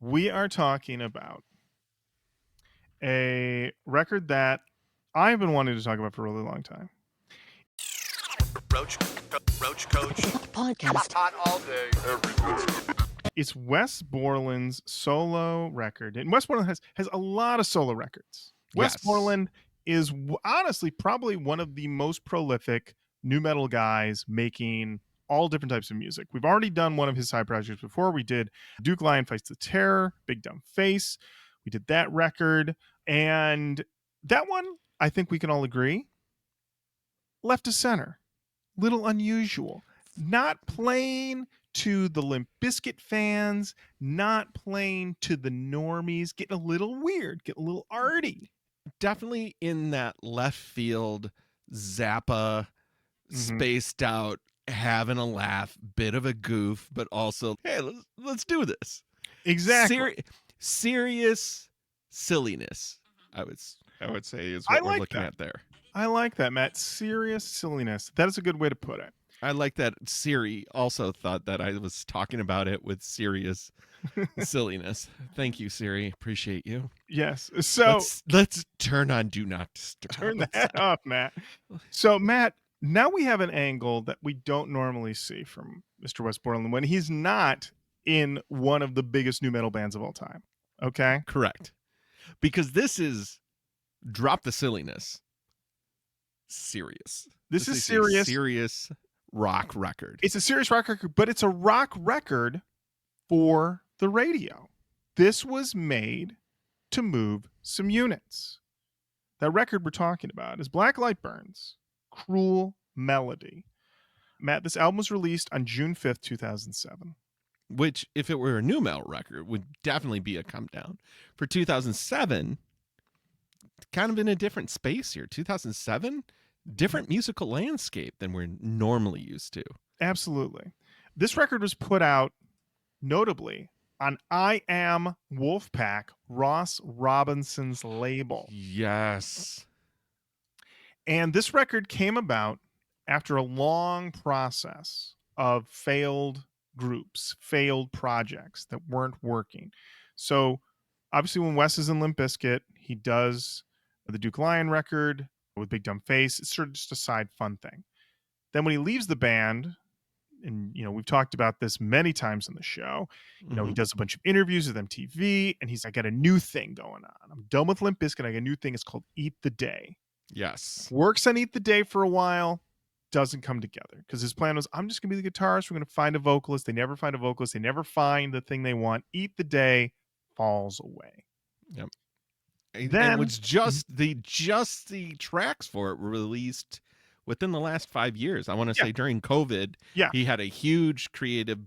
We are talking about a record that I've been wanting to talk about for a really long time. Roach, Koach. Podcast. Hot all day, every day. It's Wes Borland's solo record. And Wes Borland has a lot of solo records. Wes Yes. Borland is honestly probably one of the most prolific nu metal guys making all different types of music. We've already done one of his side projects before. We did Duke Lion Fights the Terror, Big Dumb Face. We did that record. And that one, I think we can all agree, left to center. Little unusual. Not playing to the Limp Bizkit fans, not playing to the normies, getting a little weird, getting a little arty. Definitely in that left field, Zappa, spaced out, having a laugh, bit of a goof, but also, hey, let's do this. Exactly. Serious silliness, I would say is what we're looking at there. I like that, Matt. Serious silliness. That is a good way to put it. I like that Siri also thought that I was talking about it with serious silliness. Thank you, Siri. Appreciate you. Yes. So let's turn on Do Not Disturb. Turn that off, Matt. So, Matt, now we have an angle that we don't normally see from Mr. Wes Borland when he's not in one of the biggest nu metal bands of all time. Okay? Correct. Because this is, drop the silliness, serious. This is serious. Serious rock record. It's a serious rock record, but it's a rock record for the radio. This was made to move some units. That record we're talking about is Black Light Burns, Cruel Melody. Matt, this album was released on June 5th, 2007. Which, if it were a nu metal record, would definitely be a come down. For 2007, kind of in a different space here. 2007, different musical landscape than we're normally used to. Absolutely. This record was put out, notably, on I Am Wolfpack, Ross Robinson's label. Yes. And this record came about after a long process of failed groups, failed projects that weren't working. So obviously when Wes is in Limp Bizkit, he does the Duke Lion record with Big Dumb Face. It's sort of just a side fun thing. Then when he leaves the band, and we've talked about this many times on the show, he does a bunch of interviews with MTV, and he's like, I got a new thing going on. I'm done with Limp Bizkit. I got a new thing. It's called Eat the Day. Yes. Works on Eat the Day for a while, doesn't come together because his plan was, I'm just gonna be the guitarist. We're gonna find a vocalist. They never find a vocalist. They never find the thing they want. Eat the Day falls away. Yep. Then it was just the tracks for it were released within the last 5 years. I want to say during COVID, he had a huge creative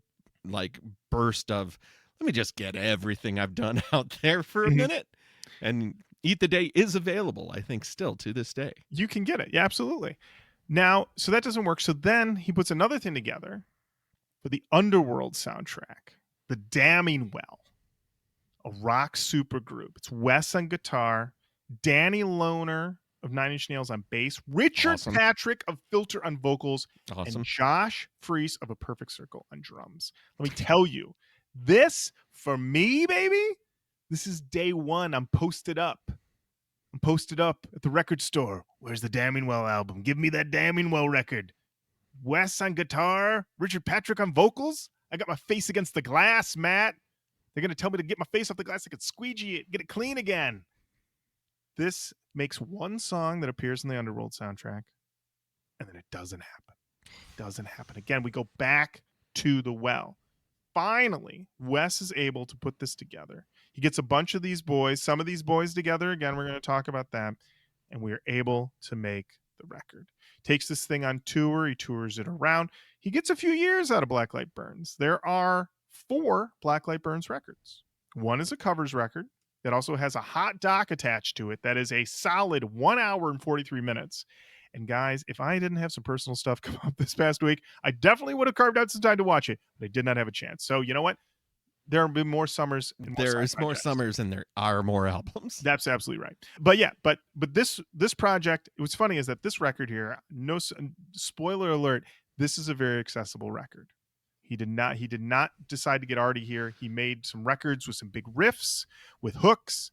burst of, let me just get everything I've done out there for a minute. And Eat the Day is available, I think, still to this day. You can get it. Yeah, absolutely. Now, so that doesn't work. So then he puts another thing together for the Underworld soundtrack, The Damning Well, a rock supergroup. It's Wes on guitar, Danny Lohner of Nine Inch Nails on bass, Richard Patrick of Filter on vocals, and Josh Freese of A Perfect Circle on drums. Let me tell you, this, for me, baby, this is day one. I'm posted up at the record store. Where's the Damning Well album? Give me that Damning Well record. Wes on guitar, Richard Patrick on vocals. I got my face against the glass, Matt. They're going to tell me to get my face off the glass. I could squeegee it, get it clean again. This makes one song that appears in the Underworld soundtrack, and then it doesn't happen. It doesn't happen again. We go back to the well. Finally, Wes is able to put this together. He gets a bunch of these boys, some of these boys together. Again, we're going to talk about that. And we are able to make the record. Takes this thing on tour. He tours it around. He gets a few years out of Black Light Burns. There are 4 Black Light Burns records. One is a covers record that also has a hot doc attached to it. That is a solid 1 hour and 43 minutes. And guys, if I didn't have some personal stuff come up this past week, I definitely would have carved out some time to watch it, but I did not have a chance. So you know what? There have been more summers. There is more summers and there are more albums. That's absolutely right. But yeah, but this project, what's funny is that this record here, no spoiler alert, this is a very accessible record. He did not decide to get arty here. He made some records with some big riffs, with hooks,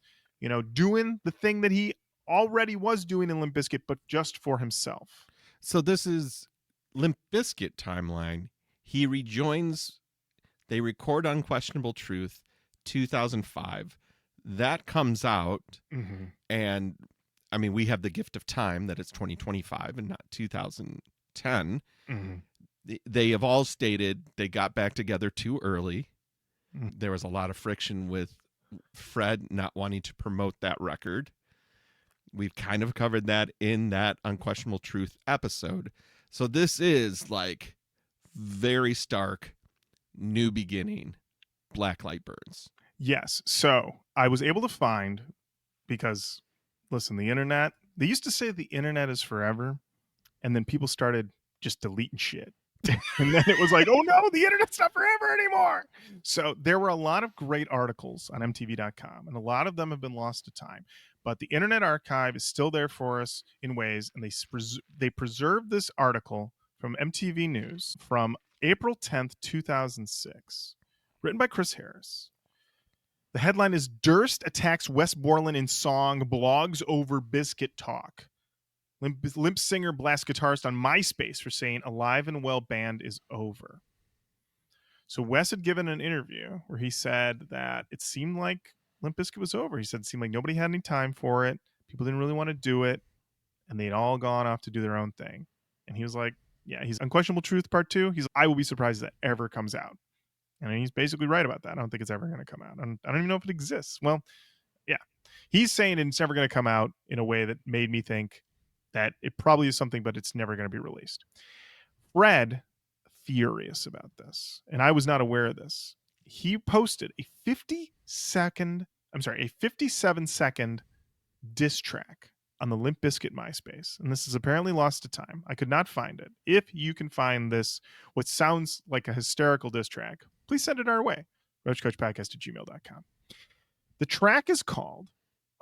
doing the thing that he already was doing in Limp Bizkit, but just for himself. So this is Limp Bizkit timeline. He rejoins, they record Unquestionable Truth, 2005. That comes out, and I mean, we have the gift of time that it's 2025 and not 2010. They have all stated they got back together too early. There was a lot of friction with Fred not wanting to promote that record. We've kind of covered that in that Unquestionable Truth episode. So this is like very stark, new beginning, Black Light Burns. Yes. So I was able to find, because listen, the internet, they used to say the internet is forever, and then people started just deleting shit. And then it was like, oh no, the internet's not forever anymore. So there were a lot of great articles on MTV.com, and a lot of them have been lost to time. But the Internet Archive is still there for us in ways, and they preserved this article from MTV News from April 10th, 2006, written by Chris Harris. The headline is Durst attacks Wes Borland in song, blogs over Bizkit talk. Limp singer blasts guitarist on MySpace for saying Alive and Well band is over. So Wes had given an interview where he said that it seemed like Limp Bizkit was over. He said it seemed like nobody had any time for it. People didn't really want to do it. And they'd all gone off to do their own thing. And he was like, yeah, he's Unquestionable Truth Part 2. I will be surprised if that ever comes out. And he's basically right about that. I don't think it's ever going to come out. I don't even know if it exists. Well, yeah. He's saying it's never going to come out in a way that made me think that it probably is something, but it's never going to be released. Fred, furious about this, and I was not aware of this. He posted a 57-second diss track on the Limp Bizkit MySpace, and this is apparently lost to time. I could not find it. If you can find this, what sounds like a hysterical diss track, please send it our way. RoachCoachPodcast@gmail.com. The track is called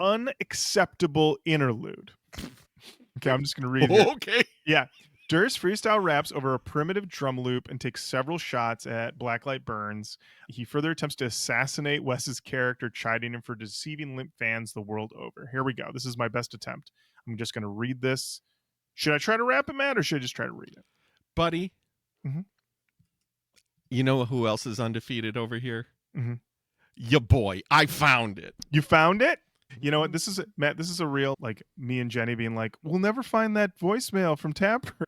Unacceptable Interlude. Okay, I'm just going to read it. Okay. Yeah. Durst freestyle raps over a primitive drum loop and takes several shots at Black Light Burns. He further attempts to assassinate Wes's character, chiding him for deceiving Limp fans the world over. Here we go. This is my best attempt. I'm just going to read this. Should I try to rap it, Matt, or should I just try to read it? Buddy, you know who else is undefeated over here? Your boy. I found it. You found it? You know what? This is Matt. This is a real, like, me and Jenny being like, we'll never find that voicemail from Tapper.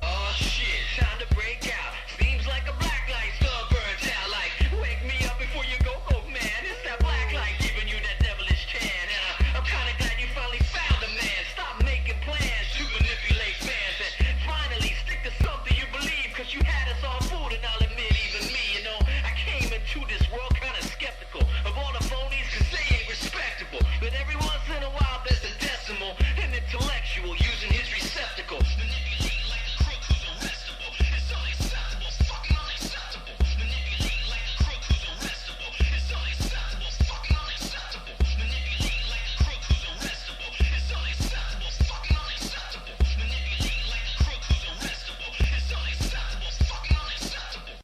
Oh shit, time to break out. Seems like a black light still burns out. Like, wake me up before you go, oh man. It's that black light giving you that devilish tan. And I'm kinda glad you finally found a man. Stop making plans to manipulate fans. And finally stick to something you believe. Cause you had us all fooled, and I'll admit, even me, you know, I came into this world kinda skeptical of all the phonies, cause they ain't respectable. But every once in a while there's a decimal, an intellectual using his receptacle. Manipulating like a crook who's arrestable. It's unacceptable, fucking unacceptable. Manipulating like a crook who's arrestable. It's unacceptable, fucking unacceptable. Manipulating like a crook who's arrestable. It's unacceptable, fucking unacceptable. Manipulating like a crook who's arrestable. It's unacceptable, fucking unacceptable.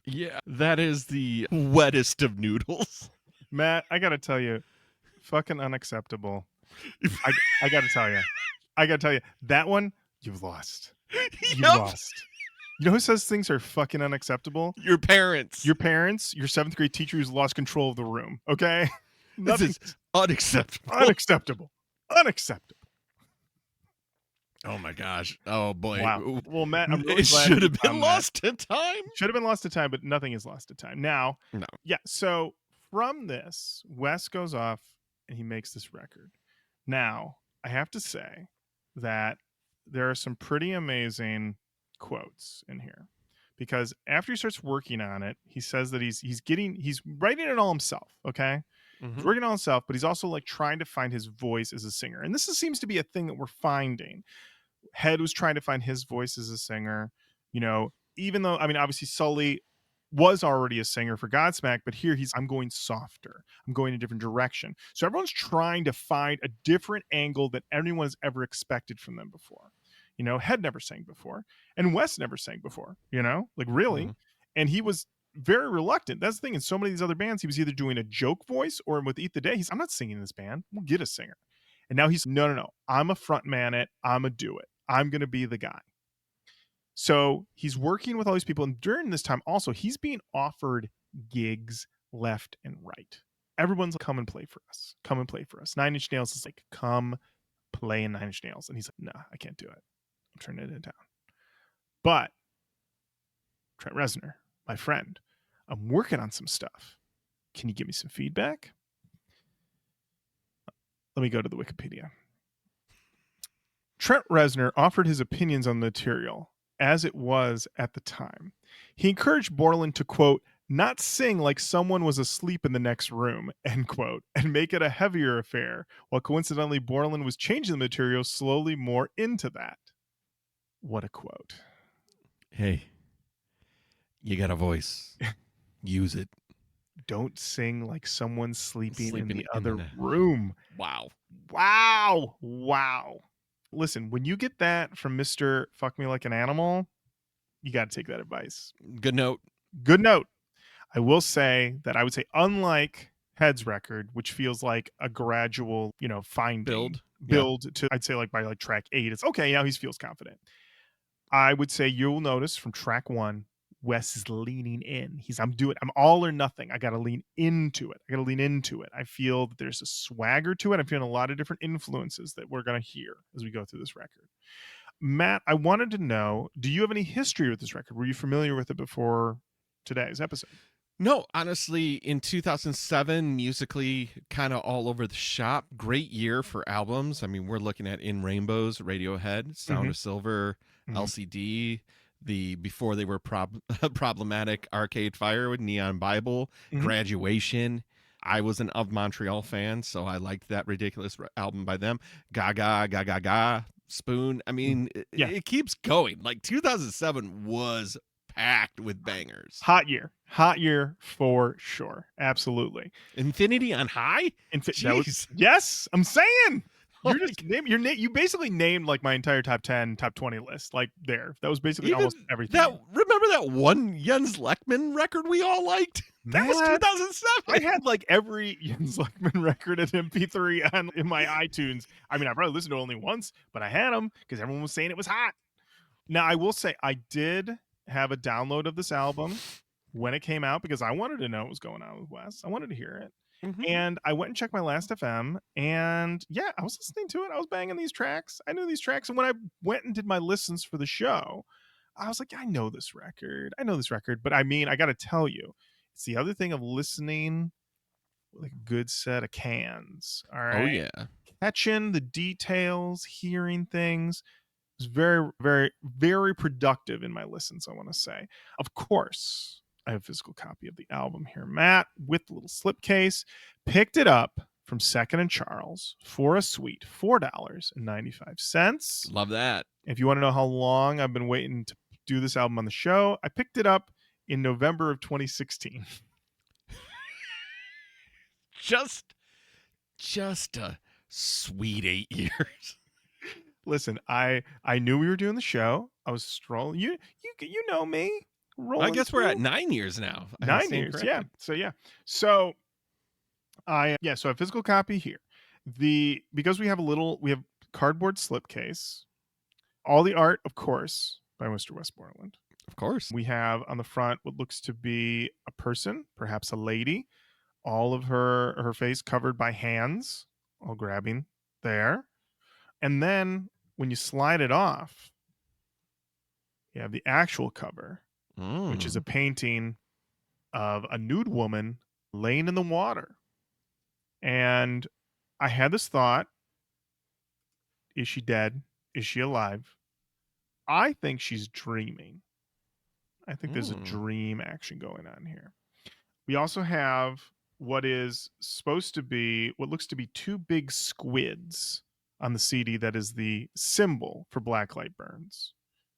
Yeah, that is the wettest of noodles. Matt, I got to tell you, fucking unacceptable. I got to tell you, that one, you've lost. You've lost. You know who says things are fucking unacceptable? Your parents. Your parents, your 7th grade teacher who's lost control of the room, okay? This is unacceptable. Unacceptable. Oh my gosh. Oh boy. Wow. Well, Matt, I'm really it glad should you have been found lost to time. Should have been lost to time, but nothing is lost to time. Now, No. Yeah, so from this, Wes goes off and he makes this record. Now, I have to say that there are some pretty amazing quotes in here, because after he starts working on it, he says that he's writing it all himself, okay? He's working on himself, but he's also like trying to find his voice as a singer. And this seems to be a thing that we're finding. Head was trying to find his voice as a singer, you know, even though, I mean, obviously Sully was already a singer for Godsmack, but here I'm going softer. I'm going a different direction. So everyone's trying to find a different angle that anyone has ever expected from them before. Head never sang before, and Wes never sang before, like really. Mm-hmm. And he was very reluctant. That's the thing. In so many of these other bands, he was either doing a joke voice, or with Eat the Day, I'm not singing in this band. We'll get a singer. And now he's, no. I'm a front man it. I'm a do it. I'm going to be the guy. So he's working with all these people. And during this time also, he's being offered gigs left and right. Everyone's like, come and play for us. Come and play for us. Nine Inch Nails is like, come play in Nine Inch Nails. And he's like, nah, I can't do it. I'm turning it down. But Trent Reznor, my friend, I'm working on some stuff. Can you give me some feedback? Let me go to the Wikipedia. Trent Reznor offered his opinions on the material as it was at the time. He encouraged Borland to, quote, not sing like someone was asleep in the next room, end quote, and make it a heavier affair, while coincidentally Borland was changing the material slowly more into that. What a quote. Hey, you got a voice. Use it. Don't sing like someone's sleeping in the other room. Wow. Listen, when you get that from Mr. Fuck Me Like an Animal, you got to take that advice. Good note. I will say that I would say, unlike Head's record, which feels like a gradual, finding build to, I'd say like by like track 8, it's okay. Now he feels confident. I would say you'll notice from track 1, Wes is leaning in. I'm all or nothing. I got to lean into it. I feel that there's a swagger to it. I'm feeling a lot of different influences that we're going to hear as we go through this record. Matt, I wanted to know, do you have any history with this record? Were you familiar with it before today's episode? No, honestly, in 2007, musically kind of all over the shop. Great year for albums. I mean, we're looking at In Rainbows, Radiohead, Sound of Silver, LCD, before they were problematic, Arcade Fire with Neon Bible, Graduation. I was an Of Montreal fan, so I liked that ridiculous album by them. Gaga, Spoon. I mean, it keeps going. Like 2007 was packed with bangers. Hot year for sure. Absolutely. Infinity on High? Yes, I'm saying. You basically named like my entire top 10, top 20 list. Like there. That was basically almost everything. Remember that one Jens Lekman record we all liked? That was 2007. I had like every Jens Lekman record at MP3 in my iTunes. I mean, I probably listened to it only once, but I had them because everyone was saying it was hot. Now, I will say I did have a download of this album when it came out because I wanted to know what was going on with Wes. I wanted to hear it. And I went and checked my Last FM, and yeah, I was listening to it. I was banging these tracks. I knew these tracks. And when I went and did my listens for the show, I was like, I know this record. But I mean, I got to tell you, it's the other thing of listening with a good set of cans. All right. Oh, yeah. Catching the details, hearing things. It was very, very, very productive in my listens, I want to say. Of course, I have a physical copy of the album here, Matt, with the little slipcase. Picked it up from Second and Charles for a sweet $4.95. Love that. If you want to know how long I've been waiting to do this album on the show, I picked it up in November of 2016. Just a sweet 8 years. Listen, I knew we were doing the show. I was strolling. You know me. I guess we're at 9 years now. 9 years, yeah. So I have a physical copy here. Because we have cardboard slipcase. All the art, of course, by Mr. Wes Borland. Of course. We have on the front what looks to be a person, perhaps a lady. All of her face covered by hands, all grabbing there. And then when you slide it off, you have the actual cover, which is a painting of a nude woman laying in the water. And I had this thought, is she dead? Is she alive? I think she's dreaming. I think there's a dream action going on here. We also have what looks to be two big squids on the CD that is the symbol for Blacklight Burns.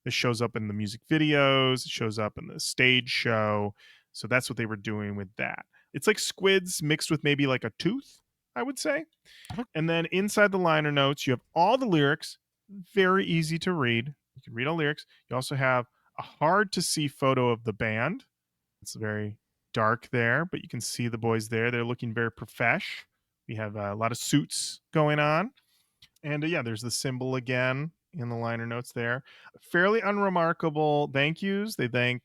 It shows up in the music videos. It shows up in the stage show. So that's what they were doing with that. It's like squids mixed with maybe like a tooth, I would say. And then inside the liner notes, you have all the lyrics very easy to read. You can read all lyrics. You also have a hard to see photo of the band. It's very dark there, but you can see the boys there. They're looking very profesh. We have a lot of suits going on. And yeah, there's the symbol again in the liner notes there. Fairly unremarkable thank yous. They thank,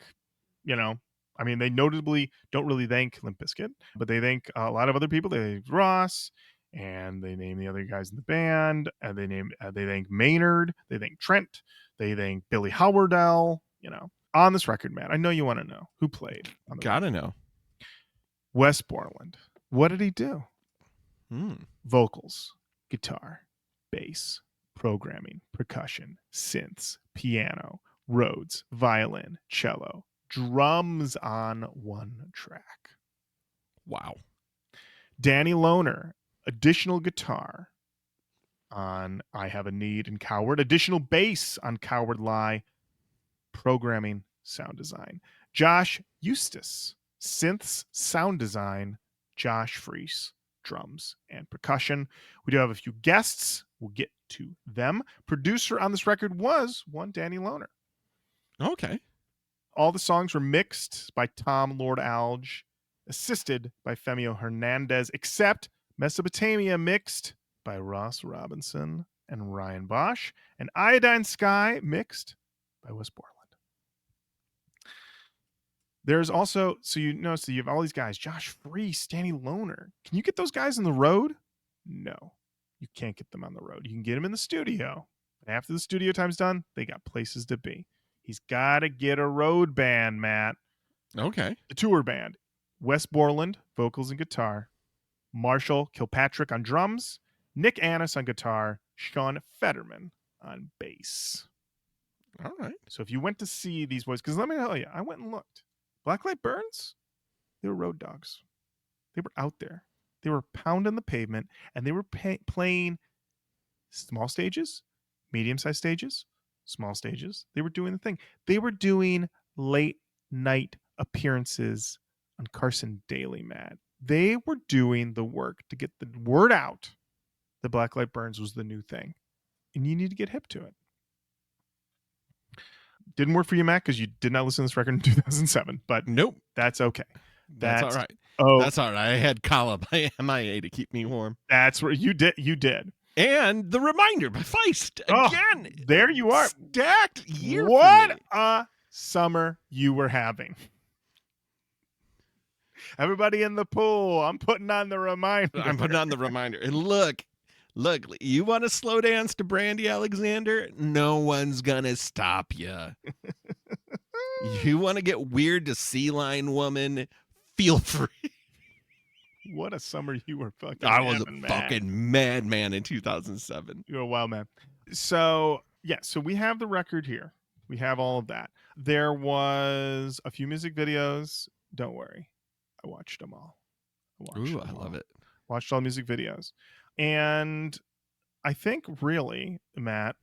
you know, I mean, they notably don't really thank Limp Bizkit, but they thank a lot of other people. They thank Ross, and they name the other guys in the band. And they thank Maynard. They thank Trent. They thank Billy Howardell. On this record, Matt, I know you want to know who played. Gotta know. Wes Borland. What did he do? Vocals, guitar, bass, programming, percussion, synths, piano, Rhodes, violin, cello, drums on one track. Wow. Danny Lohner, additional guitar on I Have a Need and Coward, additional bass on Coward Lie, programming, sound design. Josh Eustace, synths, sound design. Josh Freese, drums and percussion. We do have a few guests. We'll get to them. Producer on this record was one Danny Lohner. Okay. All the songs were mixed by Tom Lord Alge, assisted by Femio Hernandez, except Mesopotamia mixed by Ross Robinson and Ryan Bosch, and Iodine Sky mixed by Wes Borland. There's also, so you notice that you have all these guys, Josh Freese, Danny Lohner. Can you get those guys on the road? No, you can't get them on the road. You can get them in the studio. After the studio time's done, they got places to be. He's got to get a road band, Matt. Okay. The tour band. Wes Borland, vocals and guitar. Marshall Kilpatrick on drums. Nick Annis on guitar. Sean Fetterman on bass. All right. So if you went to see these boys, because let me tell you, I went and looked. Blacklight Burns, they were road dogs. They were out there. They were pounding the pavement, and they were playing small stages, medium-sized stages, small stages. They were doing the thing. They were doing late night appearances on Carson Daly, Matt. They were doing the work to get the word out that Blacklight Burns was the new thing. And you need to get hip to it. Didn't work for you, Matt, because you did not listen to this record in 2007. But nope, that's okay. That's all right. Oh, that's all right. I had Kala by MIA to keep me warm. That's where you did. You did. And the Reminder by Feist again. There you are. Stacked year. What a summer you were having. Everybody in the pool. I'm putting on the Reminder. I'm putting on the Reminder. And look, you want to slow dance to Brandy Alexander? No one's going to stop you. You want to get weird to Sea Lion Woman? Feel free. What a summer you were fucking I was a man. fucking madman in 2007. You're a wild man. So, yeah, so we have the record here. We have all of that. There was a few music videos. Don't worry. I watched them all. I love it. Watched all the music videos. And I think really, Matt,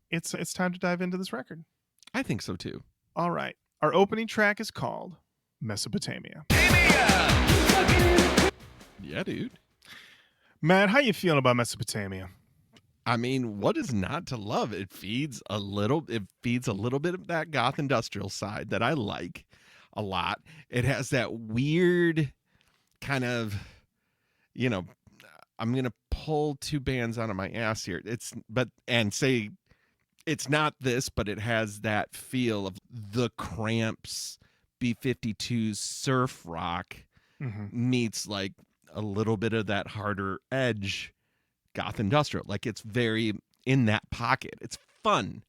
it's time to dive into this record. I think so too. All right. Our opening track is called Mesopotamia. Yeah, dude. Matt, how you feeling about Mesopotamia? I mean, what is not to love? It feeds a little bit of that goth industrial side that I like a lot. It has that weird kind of, I'm going to pull two bands out of my ass here. It's not this, but it has that feel of the Cramps, B-52's surf rock meets like a little bit of that harder edge goth industrial. Like it's very in that pocket. It's fun,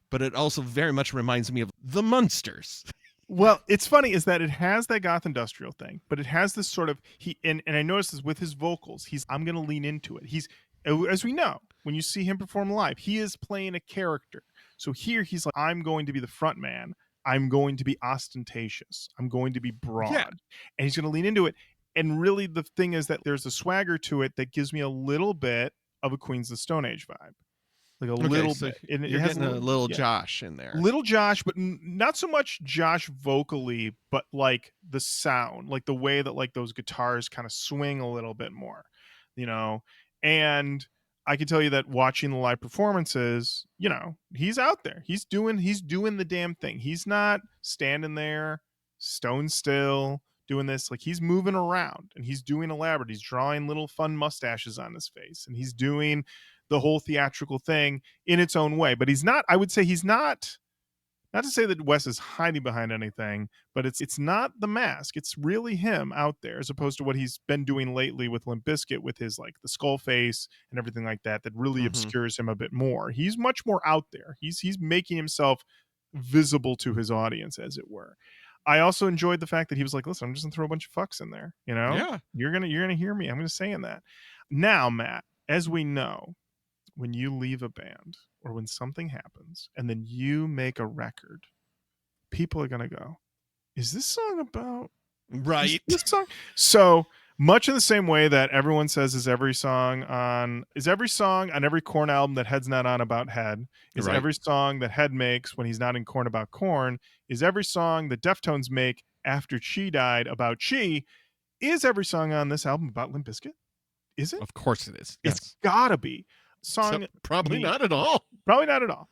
but it also very much reminds me of the Munsters. Well, it's funny is that it has that goth industrial thing, but it has this sort of and I noticed this with his vocals. I'm going to lean into it. He's, as we know, when you see him perform live, he is playing a character. So here he's like, I'm going to be the front man. I'm going to be ostentatious. I'm going to be broad. Yeah. And he's going to lean into it. And really the thing is that there's a swagger to it that gives me a little bit of a Queens of the Stone Age vibe. Like a little bit. And you're getting a little Josh in there. Little Josh, but not so much Josh vocally, but like the sound, like the way that like those guitars kind of swing a little bit more, and I can tell you that watching the live performances, he's out there. He's doing the damn thing. He's not standing there stone still doing this. Like, he's moving around and he's doing elaborate. He's drawing little fun mustaches on his face and he's doing the whole theatrical thing in its own way. But I would say he's not to say that Wes is hiding behind anything, but it's not the mask. It's really him out there, as opposed to what he's been doing lately with Limp Bizkit, with his like the skull face and everything like that really obscures him a bit more. He's much more out there. He's making himself visible to his audience, as it were. I also enjoyed the fact that he was like, listen, I'm just gonna throw a bunch of fucks in there. Yeah. You're gonna hear me. I'm gonna say in that. Now, Matt, as we know, when you leave a band or when something happens and then you make a record, people are going to go, is this song about this song? So much in the same way that everyone says is every song on every Korn album that Head's not on about Head, is every song that Head makes when he's not in Korn about Korn, is every song that Deftones make after Chi died about Chi, is every song on this album about Limp Bizkit? Is it? Of course it is. Yes. It's gotta be. Probably not at all. Probably not at all.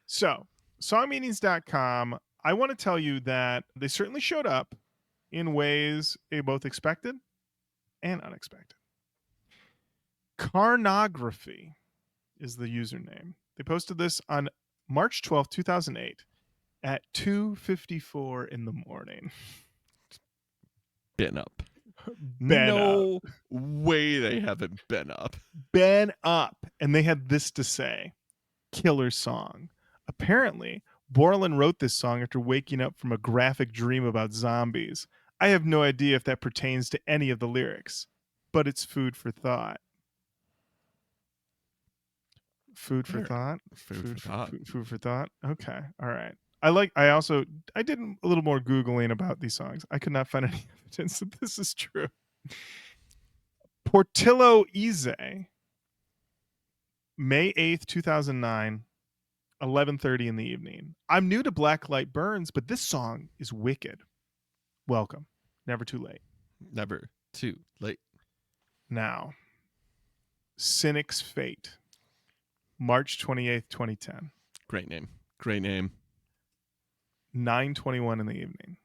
So, songmeanings.com, I want to tell you that they certainly showed up in ways they both expected and unexpected. Carnography is the username. They posted this on March 12th, 2008 at 2:54 in the morning. Been up. No way they haven't been up. Been up. And they had this to say. Killer song. Apparently, Borland wrote this song after waking up from a graphic dream about zombies. I have no idea if that pertains to any of the lyrics, but it's food for thought. Food for thought? Food for thought. Food for thought? Okay. All right. I did a little more Googling about these songs. I could not find any evidence that this is true. Portillo Ize, May 8th, 2009, 11:30 in the evening. I'm new to Black Light Burns, but this song is wicked. Welcome. Never too late. Never too late. Now, Cynic's Fate, March 28th, 2010. Great name. Great name. 9:21 in the evening.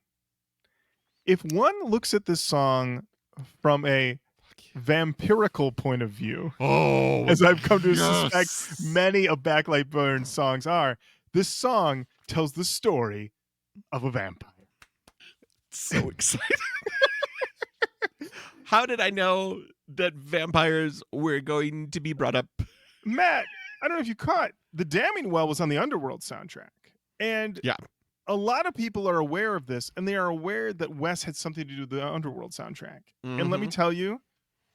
If one looks at this song from a vampirical point of view, as I've come to suspect many of Backlight Burns songs are, this song tells the story of a vampire. So exciting. How did I know that vampires were going to be brought up? Matt, I don't know if you caught, The Damning Well was on the Underworld soundtrack. And yeah, a lot of people are aware of this, and they are aware that Wes had something to do with the Underworld soundtrack. And let me tell you,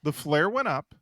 the flare went up.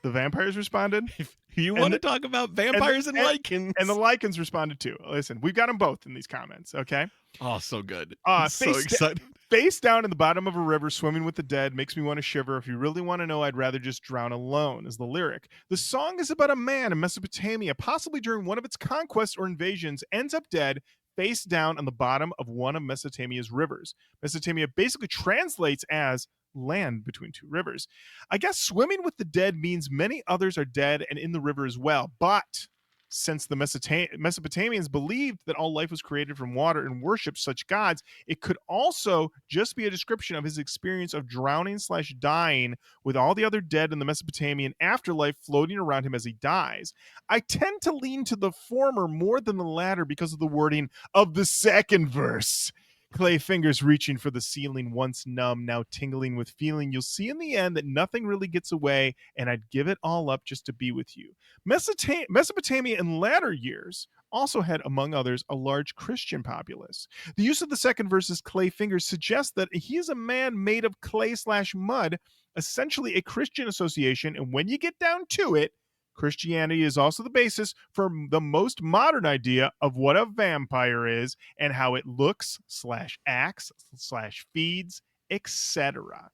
The vampires responded. If you want to talk about vampires and lichens. And the lichens responded too. Listen, we've got them both in these comments, okay? Oh, so good. So excited. Face down in the bottom of a river, swimming with the dead, makes me want to shiver. If you really want to know, I'd rather just drown alone, is the lyric. The song is about a man in Mesopotamia, possibly during one of its conquests or invasions, ends up dead, face down on the bottom of one of Mesopotamia's rivers. Mesopotamia basically translates as land between two rivers. I guess swimming with the dead means many others are dead and in the river as well. But since the Mesopotamians believed that all life was created from water and worshipped such gods, it could also just be a description of his experience of drowning/dying with all the other dead in the Mesopotamian afterlife floating around him as he dies. I tend to lean to the former more than the latter because of the wording of the second verse. Clay fingers reaching for the ceiling, once numb, now tingling with feeling. You'll see in the end that nothing really gets away, and I'd give it all up just to be with you. Mesopotamia in latter years also had, among others, a large Christian populace. The use of the second verse's clay fingers suggests that he is a man made of clay/mud, essentially a Christian association, and when you get down to it, Christianity is also the basis for the most modern idea of what a vampire is and how it looks/acts/feeds, etc.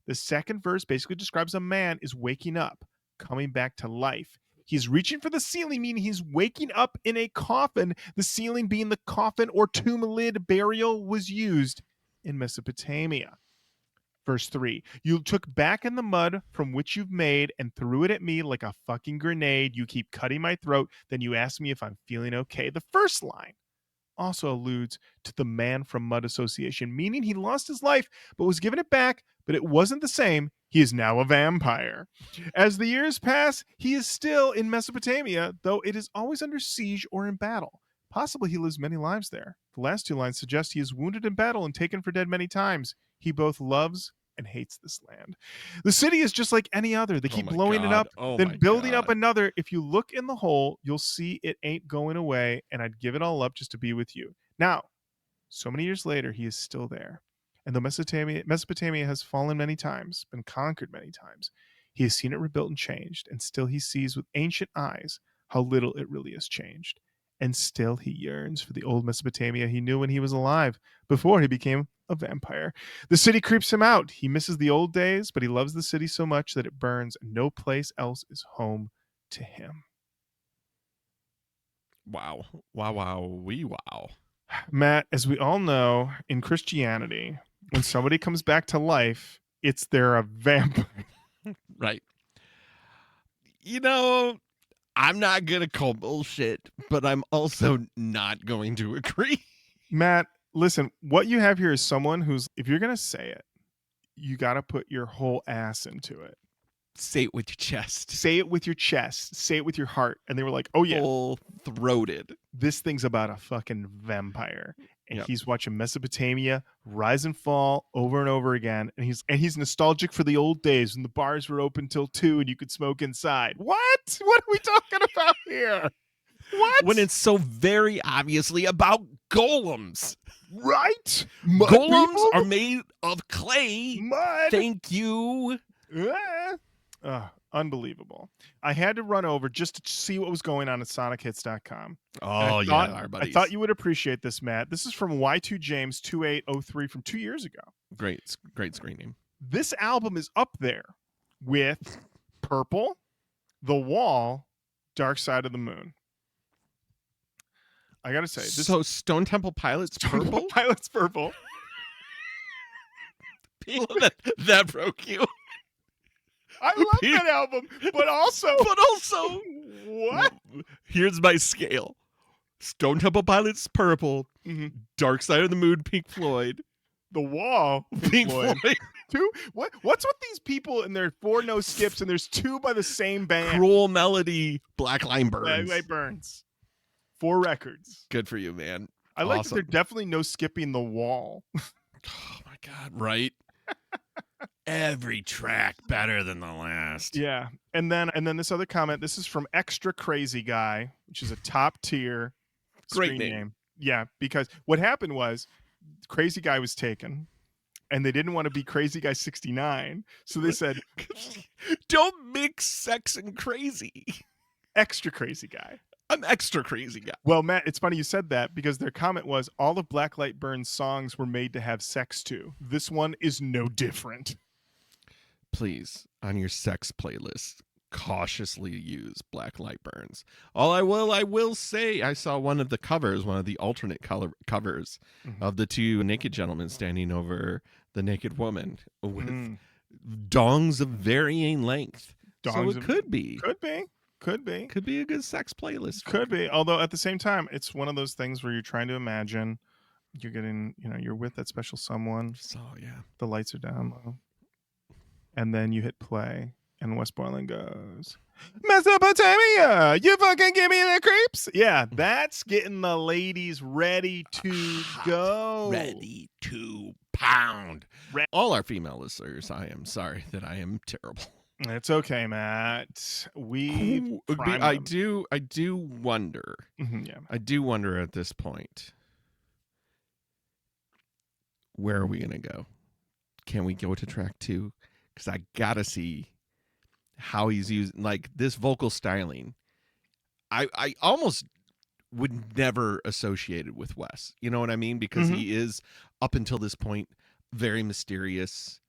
The second verse basically describes a man is waking up, coming back to life. He's reaching for the ceiling, meaning he's waking up in a coffin, the ceiling being the coffin or tomb lid burial was used in Mesopotamia. Verse 3, you took back in the mud from which you've made and threw it at me like a fucking grenade. You keep cutting my throat. Then you ask me if I'm feeling okay. The first line also alludes to the Man from Mud Association, meaning he lost his life but was given it back, but it wasn't the same. He is now a vampire. As the years pass, he is still in Mesopotamia, though it is always under siege or in battle. Possibly he lives many lives there. The last two lines suggest he is wounded in battle and taken for dead many times. He both loves and hates this land. The city is just like any other. They keep blowing it up, then building up another. If you look in the hole, you'll see it ain't going away, and I'd give it all up just to be with you. Now, so many years later, he is still there. And though Mesopotamia has fallen many times, been conquered many times, he has seen it rebuilt and changed, and still he sees with ancient eyes how little it really has changed. And still he yearns for the old Mesopotamia he knew when he was alive, before he became a vampire. The city creeps him out. He misses the old days, but he loves the city so much that it burns, and no place else is home to him. Wow. Wow. Matt, as we all know, in Christianity, when somebody comes back to life, they're a vampire. Right. You know, I'm not going to call bullshit, but I'm also not going to agree. Matt, listen, what you have here is someone who's, if you're going to say it, you got to put your whole ass into it. Say it with your chest. Say it with your chest. Say it with your heart. And they were like, oh, yeah. Full-throated. This thing's about a fucking vampire. And he's watching Mesopotamia rise and fall over and over again. And he's nostalgic for the old days when the bars were open till 2 and you could smoke inside. What? What are we talking about here? What? When it's so very obviously about golems. Right? Golems are made of clay. Mud. Thank you. Unbelievable. I had to run over just to see what was going on at SonicHits.com. Oh, yeah, our buddies. I thought you would appreciate this, Matt. This is from Y2 James 2803 from 2 years ago. Great screen name. This album is up there with Purple, The Wall, Dark Side of the Moon. I gotta say, so Stone Temple Pilots purple? Pilots purple. that broke you. I love that album, but also what? Here's my scale: Stone Temple Pilots purple, Dark Side of the Moon, Pink Floyd, The Wall, Pink Floyd. Two. What's with these people and their 4 no skips and there's 2 by the same band? Cruel Melody, Black Line Burns. Black Line Burns. 4 records. Good for you, man. I like that they're definitely no skipping The Wall. Oh my God! Right. Every track better than the last. Yeah. And then this other comment, this is from Extra Crazy Guy, which is a top tier great name. Yeah, because what happened was Crazy Guy was taken and they didn't want to be Crazy Guy 69. So they said, don't mix sex and crazy. Extra Crazy Guy. I'm extra crazy guy. Well, Matt, it's funny you said that because their comment was all of Blacklight Burns songs were made to have sex to. This one is no different. Please, on your sex playlist, cautiously use Blacklight Burns. I will say I saw one of the alternate covers of the 2 naked gentlemen standing over the naked woman with dongs of varying length. Could be a good sex playlist. Could be. Although at the same time, it's one of those things where you're trying to imagine you're getting, you're with that special someone. So yeah, the lights are down low, and then you hit play, and Wes Borland goes, "Mesopotamia, you fucking give me the creeps." Yeah, that's getting the ladies ready to go, ready to pound. All our female listeners, I am sorry that I am terrible. It's okay, Matt. I do wonder. Yeah. I do wonder at this point. Where are we gonna go? Can we go to track 2? Because I gotta see how he's using like this vocal styling. I almost would never associate it with Wes. You know what I mean? Because he is up until this point very mysterious.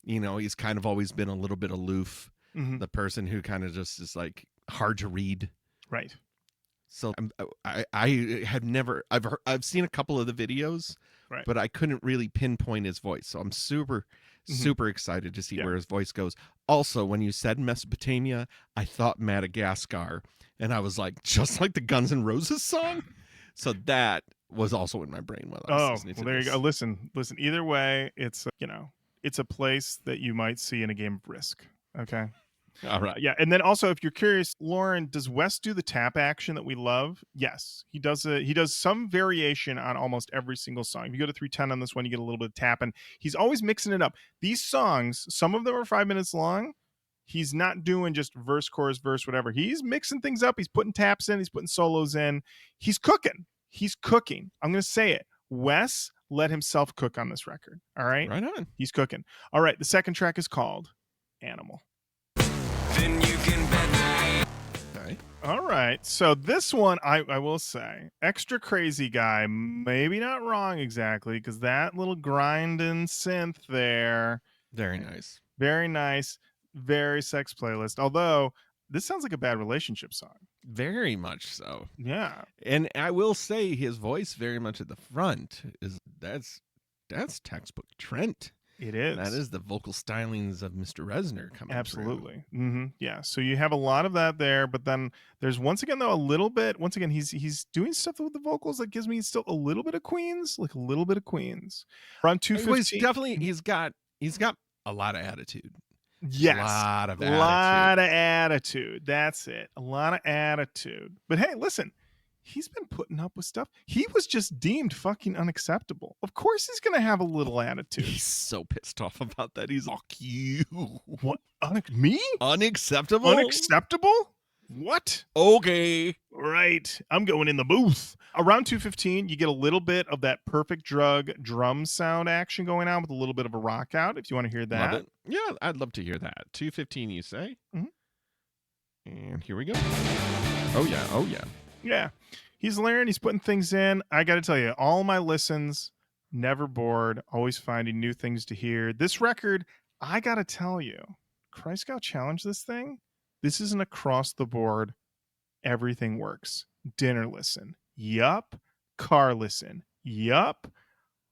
He's kind of always been a little bit aloof, the person who kind of just is like hard to read. Right. So I have never, I've seen a couple of the videos, right, but I couldn't really pinpoint his voice. So I'm super, Super excited to see where his voice goes. Also, when you said Mesopotamia, I thought Madagascar, and I was like, just like the Guns N' Roses song. So that was also in my brain while I was listening to there this. you go. Listen. Either way, it's it's a place that you might see in a game of Risk. Okay. All right. Yeah, and then also, if you're curious, Lauren, does Wes do the tap action that we love? Yes, he does. He does some variation on almost every single song. If you go to 310 on this one, you get a little bit of tapping. He's always mixing it up. These songs, some of them are 5 minutes long. He's not doing just verse, chorus, verse, whatever. He's mixing things up. He's putting taps in. He's putting solos in. He's cooking. I'm going to say it. Wes let himself cook on this record. All right? Right on. He's cooking. All right, the second track is called Animal. Then you can bet. Okay. All right. So this one, I will say, extra crazy guy, maybe not wrong exactly, because that little grinding synth there. Very nice. Very nice. Very sex playlist. Although, this sounds like a bad relationship song. Very much so. Yeah. And I will say his voice very much at the front that's textbook Trent. It is. That is the vocal stylings of Mr. Reznor coming Absolutely. Mm-hmm. Yeah. So you have a lot of that there, but then there's once again though a little bit. Once again, he's doing stuff with the vocals that gives me still a little bit of Queens, like a little bit of Queens. Around 2:15. Definitely, he's got a lot of attitude. Yes. A lot of attitude. That's it. A lot of attitude. But hey, listen. He's been putting up with stuff. He was just deemed fucking unacceptable. Of course he's going to have a little attitude. He's so pissed off about that. He's fuck you. What? Me? Unacceptable? Unacceptable? What? Okay. Right. I'm going in the booth. Around 2:15, you get a little bit of that Perfect Drug drum sound action going on with a little bit of a rock out, if you want to hear that. Love it. Yeah, I'd love to hear that. 2:15, you say? Mm-hmm. And here we go. Oh, yeah. Oh, yeah. Yeah. He's layering, he's putting things in. I got to tell you, all my listens, never bored, always finding new things to hear. This record, I got to tell you, Christ-Scout Challenge this thing. This is an across the board, everything works. Dinner listen. Yup. Car listen. Yup.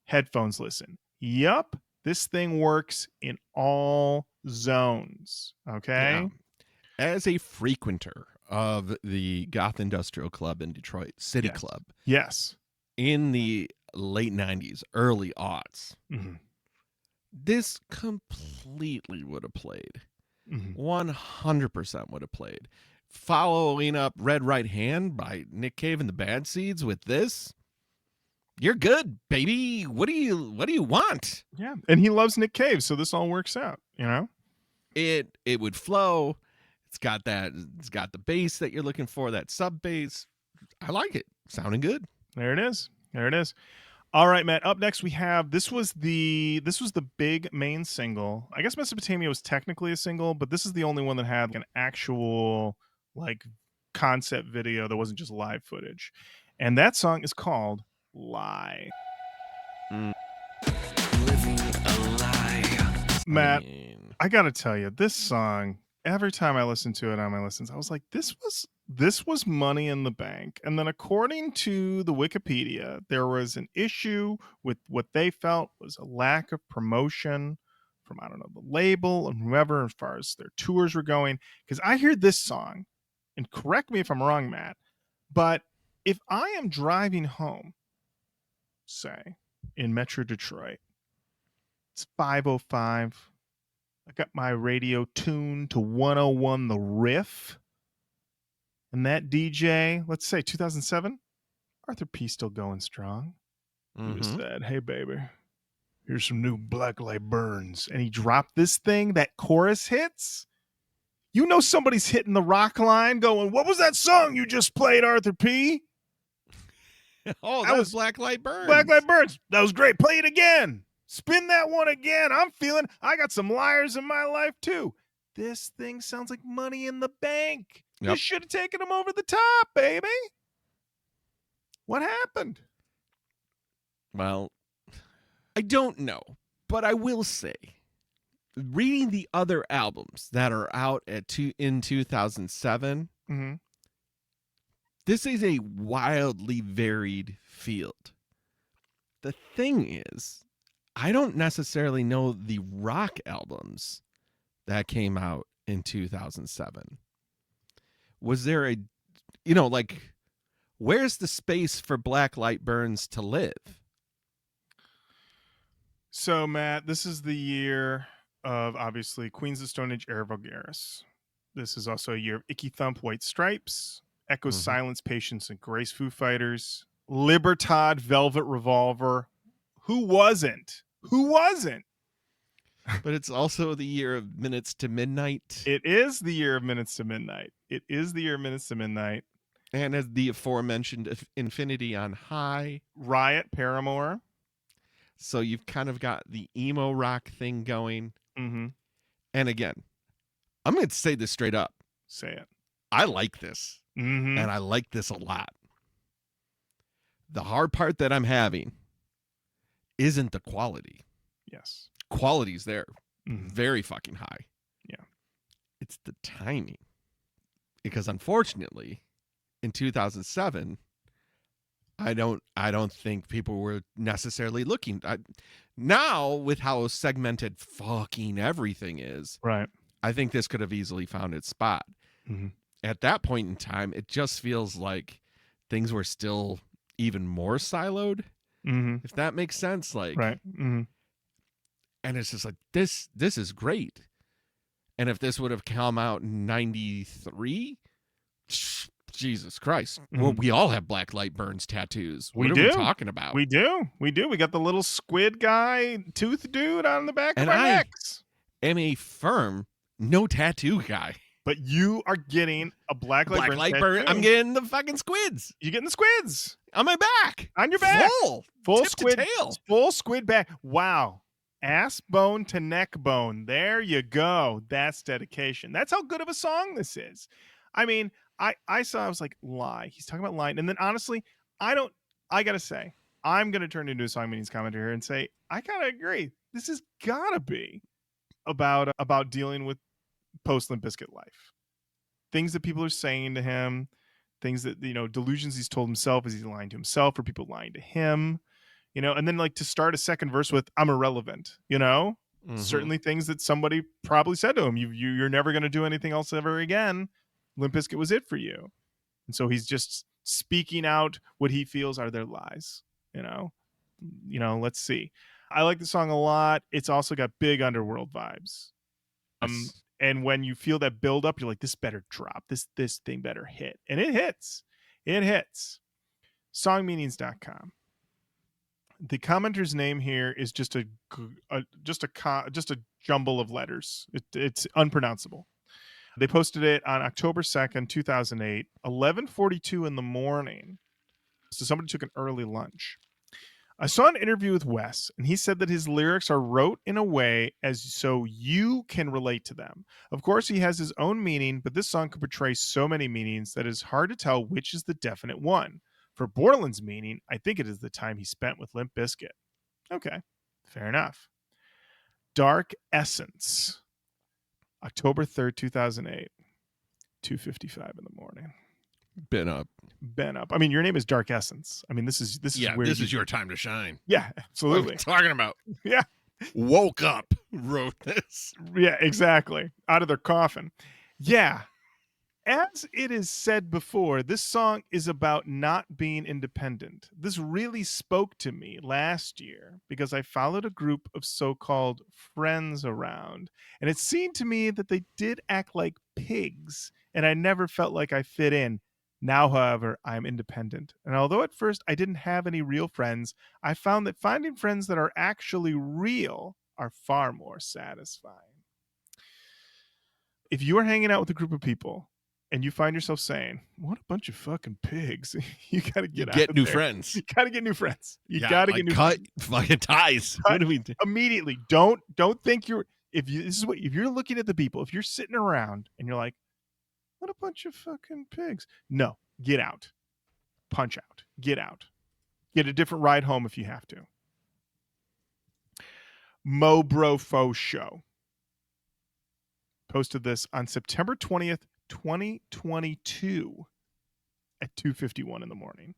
Headphones listen. Yup. This thing works in all zones. Okay? Yeah. As a frequenter of the Goth Industrial Club in Detroit, City Club. Yes. In the late 90s, early aughts. Mm-hmm. This completely would have played. 100% would have played. Following up Red Right Hand by Nick Cave and the Bad Seeds with this, you're good, baby. What do you want? Yeah. And he loves Nick Cave, so this all works out, you know? It would flow. It's got the bass that you're looking for, that sub bass. I like it. Sounding good. There it is. All right, Matt. Up next we have this was the big main single. I guess Mesopotamia was technically a single, but this is the only one that had an actual like concept video that wasn't just live footage. And that song is called Lie. Living a lie. Matt, I got to tell you, this song, every time I listened to it on my listens, I was like, this was Money in the Bank. And then according to the Wikipedia, there was an issue with what they felt was a lack of promotion from, I don't know, the label and whoever as far as their tours were going. Because I hear this song, and correct me if I'm wrong, Matt, but if I am driving home, say, in Metro Detroit, it's 5:05. I got my radio tuned to 101 The Riff. And that DJ, let's say 2007, Arthur P. still going strong. He just said, hey, baby, here's some new Blacklight Burns. And he dropped this thing, that chorus hits. You know somebody's hitting the rock line going, what was that song you just played, Arthur P? Oh, that was Blacklight Burns. Blacklight Burns. That was great. Play it again. Spin that one again. I'm feeling I got some liars in my life too. This thing sounds like Money in the Bank. Yep. You should have taken him over the top, baby. What happened? Well, I don't know, but I will say, reading the other albums that are out in 2007, this is a wildly varied field. The thing is, I don't necessarily know the rock albums that came out in 2007. Was there a, like, where's the space for Black Light Burns to live? So, Matt, this is the year of, obviously, Queens of Stone Age, Era Vulgaris. This is also a year of Icky Thump, White Stripes, Echo's Silence, Patience, and Grace, Foo Fighters, Libertad, Velvet Revolver. Who wasn't? Who wasn't? But it's also the year of Minutes to Midnight. It is the year of Minutes to Midnight. It is the year of Minutes to Midnight. And as the aforementioned Infinity on High. Riot, Paramore. So you've kind of got the emo rock thing going. Mm-hmm. And again, I'm going to say this straight up. Say it. I like this. Mm-hmm. And I like this a lot. The hard part that I'm having isn't the quality. Yes. Quality's there. Mm-hmm. Very fucking high. Yeah. It's the timing. Because unfortunately, in 2007, I don't think people were necessarily looking. Now, with how segmented fucking everything is, right? I think this could have easily found its spot. Mm-hmm. At that point in time, it just feels like things were still even more siloed. Mm-hmm. If that makes sense, like, right. Mm-hmm. And it's just like this is great. And if this would have come out in 93, Jesus Christ. Mm-hmm. Well, we all have Black Light Burns tattoos. What are we talking about? We do. We got the little squid guy, tooth dude on the back of our necks. I am a firm no tattoo guy. But you are getting a Black Light Burn. I'm getting the fucking squids. You're getting the squids on my back. On your back. Full tip squid to tail. Full squid back. Wow. Ass bone to neck bone. There you go. That's dedication. That's how good of a song this is. I mean, I was like, lie. He's talking about lying. And then honestly, I gotta say, I'm gonna turn into a song meanings commenter here and say, I gotta agree. This has gotta be about dealing with post Limp Bizkit life. Things that people are saying to him, things that, delusions he's told himself. Is he lying to himself or people lying to him? And then like to start a second verse with I'm irrelevant, Mm-hmm. Certainly things that somebody probably said to him. You're never going to do anything else ever again. Limp Bizkit was it for you. And so he's just speaking out what he feels are their lies, let's see. I like the song a lot. It's also got big Underworld vibes. And when you feel that build up, you're like, this better drop. This thing better hit. And it hits. It hits. Songmeanings.com. The commenter's name here is just a jumble of letters. It's unpronounceable. They posted it on October 2nd, 2008, 11:42 in the morning. So somebody took an early lunch. I saw an interview with Wes, and he said that his lyrics are wrote in a way as so you can relate to them. Of course, he has his own meaning, but this song could portray so many meanings that it's hard to tell which is the definite one. For Borland's meaning, I think it is the time he spent with Limp Bizkit. Okay, fair enough. Dark Essence, October 3rd, 2008, 2:55 in the morning. Been up. I mean, your name is Dark Essence. I mean, this is where this is your time to shine. Yeah, absolutely. What are you talking about? Yeah. Woke up, wrote this. Yeah, exactly. Out of their coffin. Yeah. As it is said before, this song is about not being independent. This really spoke to me last year because I followed a group of so-called friends around, and it seemed to me that they did act like pigs, and I never felt like I fit in. Now, however, I'm independent. And although at first I didn't have any real friends, I found that finding friends that are actually real are far more satisfying. If you are hanging out with a group of people and you find yourself saying, what a bunch of fucking pigs, you got to get new friends. You got to get new friends. You got to get new friends. Cut fucking ties. What do we do? Immediately. Don't think if you're looking at the people, if you're sitting around and you're like, what a bunch of fucking pigs. No, get out. Punch out. Get out. Get a different ride home if you have to. Mo Bro Faux Show posted this on September 20th, 2022 at 2:51 in the morning.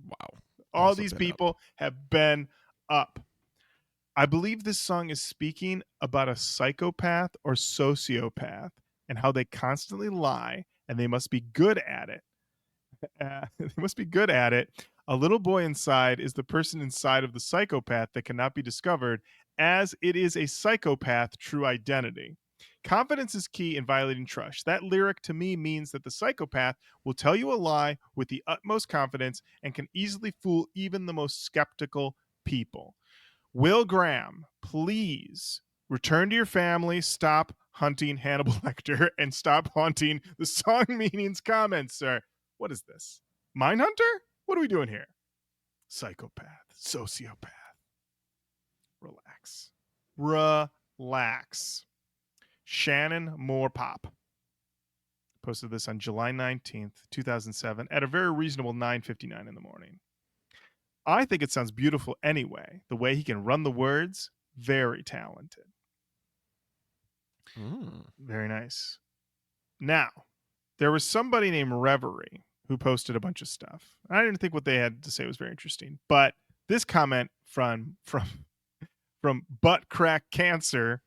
Wow. All these people have been up. I believe this song is speaking about a psychopath or sociopath and how they constantly lie and they must be good at it. They must be good at it. A little boy inside is the person inside of the psychopath that cannot be discovered, as it is a psychopath true identity. Confidence is key in violating trust. That lyric to me means that the psychopath will tell you a lie with the utmost confidence and can easily fool even the most skeptical people. Will Graham, please return to your family, stop hunting Hannibal Lecter, and stop haunting the song meanings comments, sir. What is this? Mindhunter? What are we doing here? Psychopath, sociopath. Relax. Relax. Shannon Moore Pop posted this on July 19th, 2007 at a very reasonable 9:59 in the morning. I think it sounds beautiful anyway. The way he can run the words, very talented. Very nice. Now, there was somebody named Reverie who posted a bunch of stuff. I didn't think what they had to say was very interesting, but this comment from Butt Crack Cancer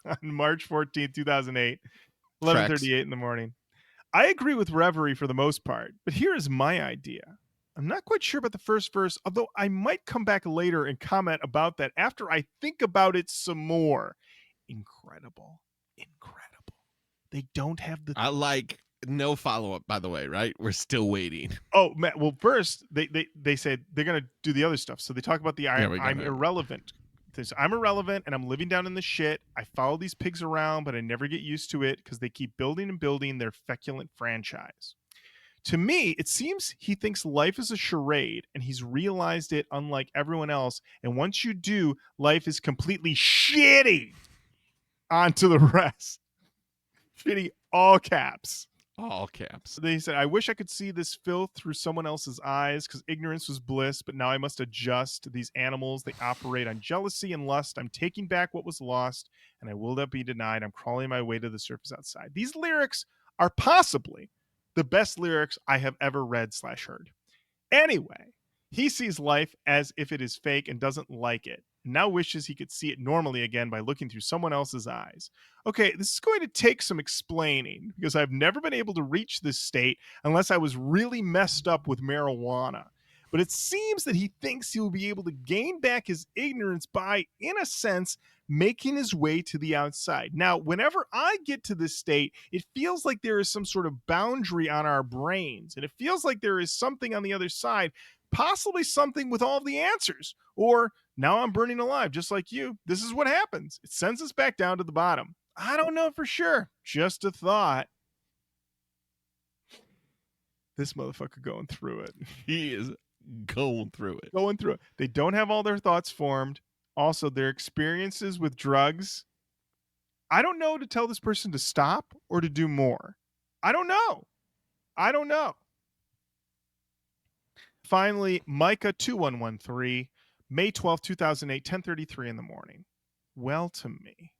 on March 14th, 2008, 11:38 in the morning. I agree with Reverie for the most part, but here is my idea. I'm not quite sure about the first verse, although I might come back later and comment about that after I think about it some more. Incredible. They don't have the... I like no follow-up, by the way, right? We're still waiting. Oh, man. Well, first, they said they're going to do the other stuff. So they talk about the I'm irrelevant. I'm irrelevant and I'm living down in the shit. I follow these pigs around, but I never get used to it because they keep building and building their feculent franchise. To me, it seems he thinks life is a charade and he's realized it unlike everyone else. And once you do, life is completely shitty. On to the rest. Shitty, all caps. All caps. They said, I wish I could see this filth through someone else's eyes because ignorance was bliss, but now I must adjust to these animals. They operate on jealousy and lust. I'm taking back what was lost and I will not be denied. I'm crawling my way to the surface outside. These lyrics are possibly the best lyrics I have ever read/heard. Anyway, he sees life as if it is fake and doesn't like it. Now wishes he could see it normally again by looking through someone else's eyes. Okay, this is going to take some explaining because I've never been able to reach this state unless I was really messed up with marijuana. But it seems that he thinks he will be able to gain back his ignorance by, in a sense, making his way to the outside. Now, whenever I get to this state, it feels like there is some sort of boundary on our brains, and it feels like there is something on the other side, possibly something with all the answers. Or now I'm burning alive, just like you. This is what happens. It sends us back down to the bottom. I don't know for sure. Just a thought. This motherfucker going through it. He is going through it. Going through it. They don't have all their thoughts formed. Also, their experiences with drugs. I don't know to tell this person to stop or to do more. I don't know. Finally, Micah 2113, May 12, 2008, 10:33 in the morning. Well, to me,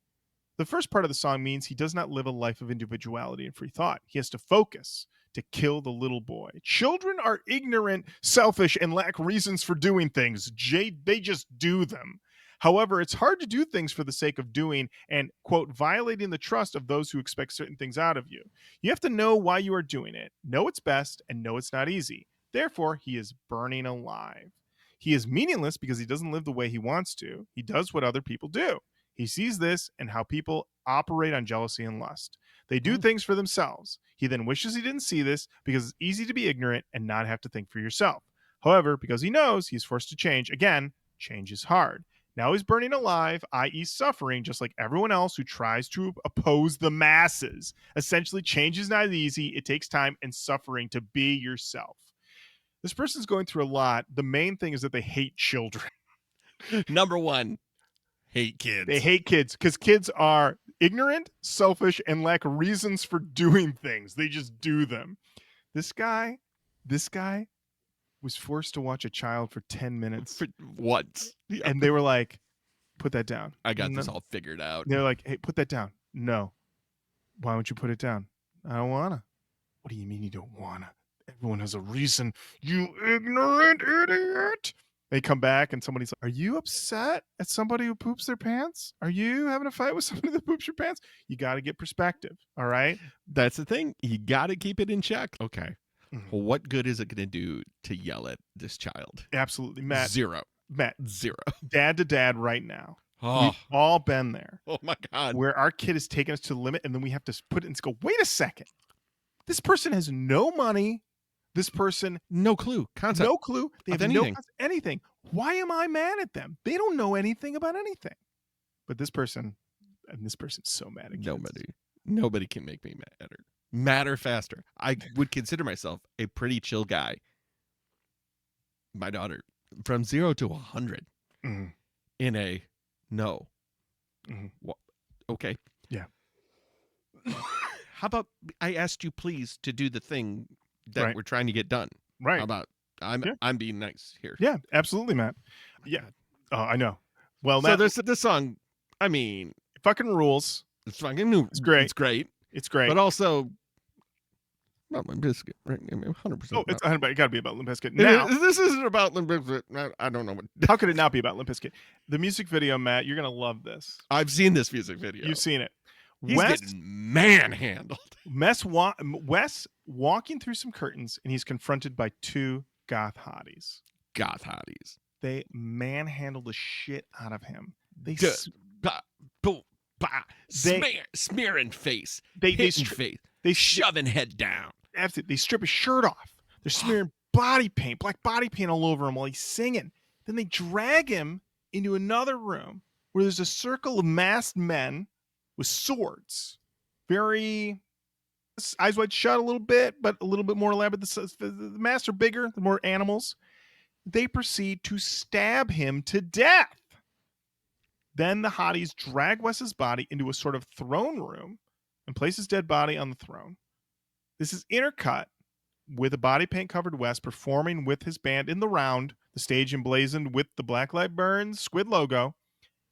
the first part of the song means he does not live a life of individuality and free thought. He has to focus to kill the little boy. Children are ignorant, selfish, and lack reasons for doing things. They just do them. However, it's hard to do things for the sake of doing and, quote, violating the trust of those who expect certain things out of you. You have to know why you are doing it, know it's best, and know it's not easy. Therefore, he is burning alive. He is meaningless because he doesn't live the way he wants to. He does what other people do. He sees this and how people operate on jealousy and lust. They do things for themselves. He then wishes he didn't see this because it's easy to be ignorant and not have to think for yourself. However, because he knows he's forced to change, again, change is hard. Now he's burning alive, i.e. suffering, just like everyone else who tries to oppose the masses. Essentially, change is not easy. It takes time and suffering to be yourself. This person's going through a lot. The main thing is that they hate children. Number one, hate kids. They hate kids because kids are ignorant, selfish, and lack reasons for doing things. They just do them. This guy was forced to watch a child for 10 minutes. For once. Yeah. And they were like, put that down. I got this all figured out. They're like, hey, put that down. No. Why don't you put it down? I don't wanna. What do you mean you don't wanna? Everyone has a reason. You ignorant idiot. They come back and somebody's like, are you upset at somebody who poops their pants? Are you having a fight with somebody that poops your pants? You got to get perspective. All right. That's the thing. You got to keep it in check. Okay. Mhm. Well, what good is it going to do to yell at this child? Absolutely. Matt. Zero. Matt. Zero. Dad to dad right now. Oh. We've all been there. Oh my God. Where our kid is taking us to the limit and then we have to put it and go, wait a second. This person has no money. This person, no clue. Concept. No clue. They have anything. no concept, anything. Why am I mad at them? They don't know anything about anything. But this person, and this person's so mad at kids. Nobody can make me madder faster. I would consider myself a pretty chill guy. My daughter, from 0 to 100 in a no. Okay. Yeah. How about I asked you please to do the thing that we're trying to get done? Right. How about I'm being nice here. Yeah, absolutely, Matt. Yeah. Oh, I know. Well, so Matt, there's this song. I mean, it fucking rules. It's fucking new. It's great. It's great. It's great. But also, about Limp Bizkit, right? I mean, 100%. Oh, it's 100%. It got to be about Limp Bizkit. Now, this isn't about Limp Bizkit. I don't know what. How could it not be about Limp Bizkit? The music video, Matt, you're gonna love this. I've seen this music video. You've seen it. He's getting manhandled. Wes walking through some curtains, and he's confronted by two goth hotties. They manhandle the shit out of him. They smearing face. Face. They shoving head down. Absolutely. They strip his shirt off. They're smearing body paint, black body paint all over him while he's singing. Then they drag him into another room where there's a circle of masked men with swords. Very eyes wide shut a little bit, but a little bit more elaborate. The masks are bigger, the more animals. They proceed to stab him to death. Then the hotties drag Wes's body into a sort of throne room and place his dead body on the throne. This is intercut with a body paint covered Wes performing with his band in the round, the stage emblazoned with the Black Light Burns squid logo.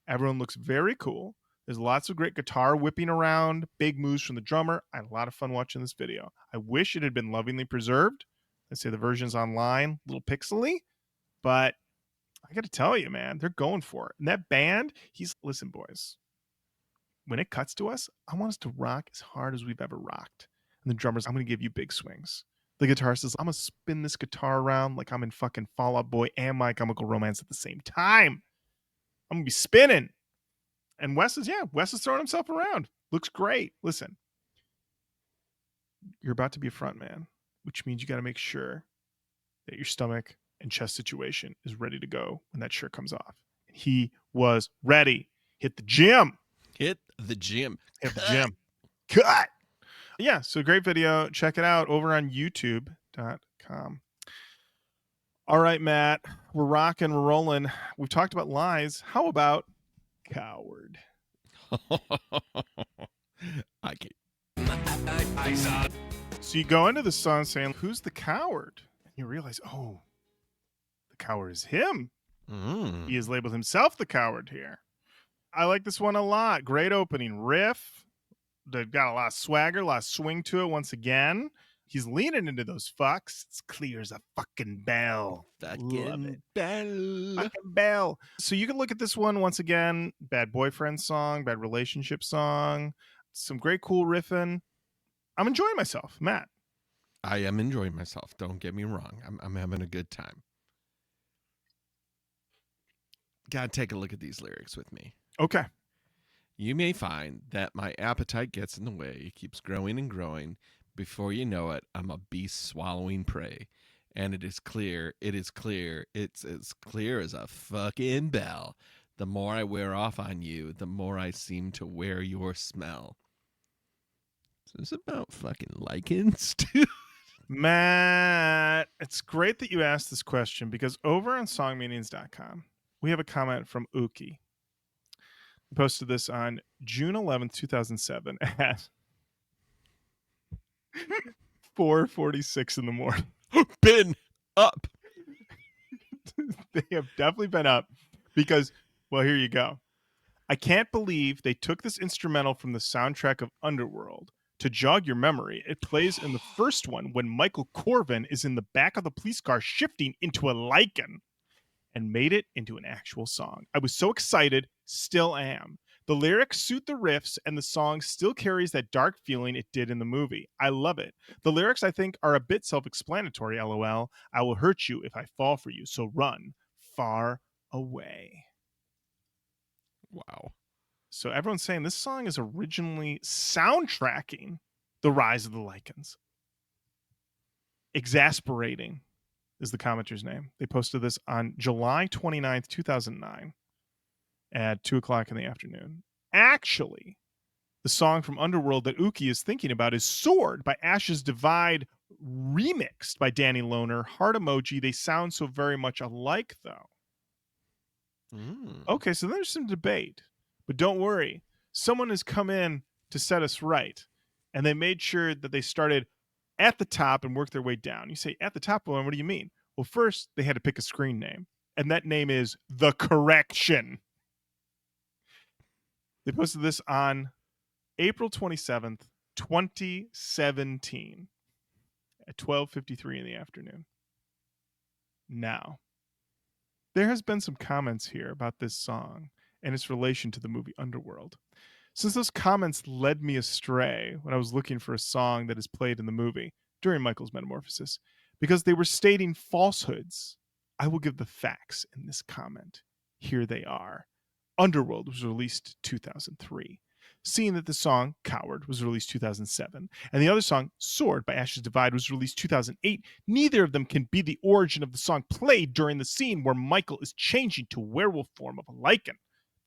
Everyone looks very cool. There's lots of great guitar whipping around, big moves from the drummer. I had a lot of fun watching this video. I wish it had been lovingly preserved. I say the version's online, a little pixely, but I got to tell you, man, they're going for it. And that band, listen, boys, when it cuts to us, I want us to rock as hard as we've ever rocked. And the drummer's, I'm going to give you big swings. The guitarist says, I'm going to spin this guitar around like I'm in fucking Fall Out Boy and My Chemical Romance at the same time. I'm going to be spinning. And Wes is throwing himself around. Looks great. Listen, you're about to be a front man, which means you got to make sure that your stomach and chest situation is ready to go when that shirt comes off. And he was ready. Hit the gym. Cut. Yeah, so great video. Check it out over on youtube.com. All right, Matt, we're rocking, we're rolling. We've talked about lies. How about coward? I can't. So you go into the song saying, who's the coward? And you realize, oh, the coward is him. He has labeled himself the coward here. I like this one a lot. Great opening riff. They've got a lot of swagger, a lot of swing to it once again. He's leaning into those fucks. It's clear as a fucking bell. Fucking bell. So you can look at this one once again. Bad boyfriend song, bad relationship song. Some great cool riffing. I'm enjoying myself, Matt. I am enjoying myself. Don't get me wrong. I'm having a good time. Gotta take a look at these lyrics with me. Okay. You may find that my appetite gets in the way. It keeps growing and growing. Before you know it, I'm a beast swallowing prey. And it's as clear as a fucking bell. The more I wear off on you, the more I seem to wear your smell. Is this about fucking lichens, dude? Matt, it's great that you asked this question because over on songmeanings.com, we have a comment from Uki. We posted this on June 11th, 2007 at 4:46 in the morning. Been up. They have definitely been up because, well, here you go. I can't believe they took this instrumental from the soundtrack of Underworld. To jog your memory, it plays in the first one when Michael Corvin is in the back of the police car shifting into a lichen. and made it into an actual song. I was so excited, still am. The lyrics suit the riffs, and the song still carries that dark feeling it did in the movie. I love it. The lyrics, I think, are a bit self-explanatory, LOL. I will hurt you if I fall for you, so run far away. Wow. So everyone's saying this song is originally soundtracking the rise of the Lichens. Exasperating is the commenter's name. They posted this on July 29th, 2009 at 2 o'clock in the afternoon. Actually, the song from Underworld that Uki is thinking about is Sword by Ashes Divide, remixed by Danny Lohner. Heart emoji. They sound so very much alike, though. Okay, so there's some debate. But don't worry. Someone has come in to set us right. And they made sure that they started at the top and worked their way down. You say, at the top, well, what do you mean? Well, first, they had to pick a screen name. And that name is The Correction. They posted this on April 27th, 2017 at 12:53 in the afternoon. Now, there has been some comments here about this song and its relation to the movie Underworld. Since those comments led me astray when I was looking for a song that is played in the movie during Michael's metamorphosis, because they were stating falsehoods, I will give the facts in this comment. Here they are. Underworld was released 2003. Seeing that the song Coward was released 2007, and the other song Sword by Ashes Divide was released 2008, neither of them can be the origin of the song played during the scene where Michael is changing to werewolf form of a lichen.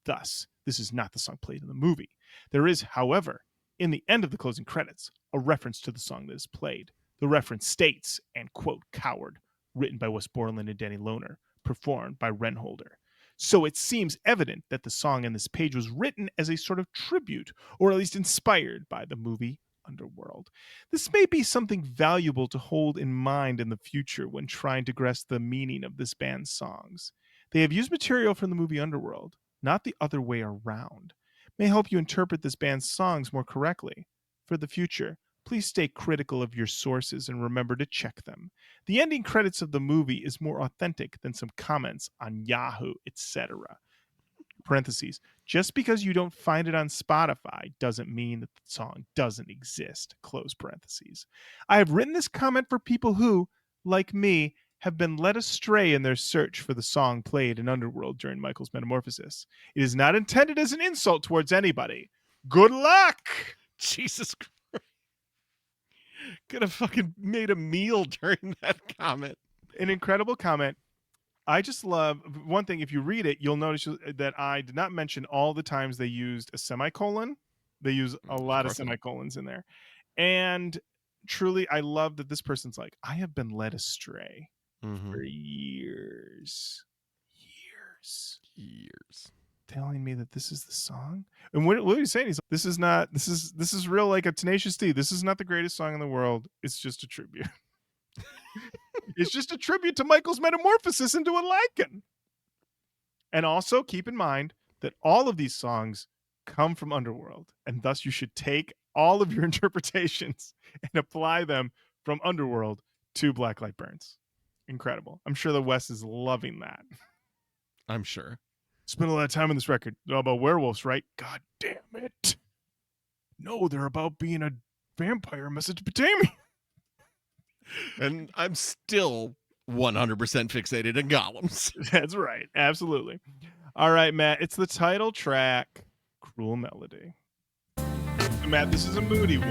Thus, this is not the song played in the movie. There is, however, in the end of the closing credits, a reference to the song that is played. The reference states, and quote, Coward, written by Wes Borland and Danny Lohner, performed by Renholder. So it seems evident that the song on this page was written as a sort of tribute, or at least inspired by the movie Underworld. This may be something valuable to hold in mind in the future when trying to grasp the meaning of this band's songs. They have used material from the movie Underworld, not the other way around. May help you interpret this band's songs more correctly. For the future, please stay critical of your sources and remember to check them. The ending credits of the movie is more authentic than some comments on Yahoo, etc. Parentheses. Just because you don't find it on Spotify doesn't mean that the song doesn't exist. Close parentheses. I have written this comment for people who, like me, have been led astray in their search for the song played in Underworld during Michael's metamorphosis. It is not intended as an insult towards anybody. Good luck! Jesus Christ. Could have fucking made a meal during that comment. An incredible comment. I just love one thing. If you read it, you'll notice that I did not mention all the times they used a semicolon. They use a lot of semicolons in there. And truly, I love that this person's like, I have been led astray for years. Telling me that this is the song. And what are you saying? He's like, this is real, like a Tenacious D. This is not the greatest song in the world. It's just a tribute. It's just a tribute to Michael's metamorphosis into a lichen. And also keep in mind that all of these songs come from Underworld, and thus you should take all of your interpretations and apply them from Underworld to Black Light Burns. Incredible. I'm sure the West is loving that. I'm sure. Spent a lot of time on this record. They're all about werewolves, right? God damn it. No, they're about being a vampire in Mesopotamia. And I'm still 100% fixated on golems. That's right. Absolutely. All right, Matt. It's the title track, Cruel Melody. So, Matt, this is a moody one.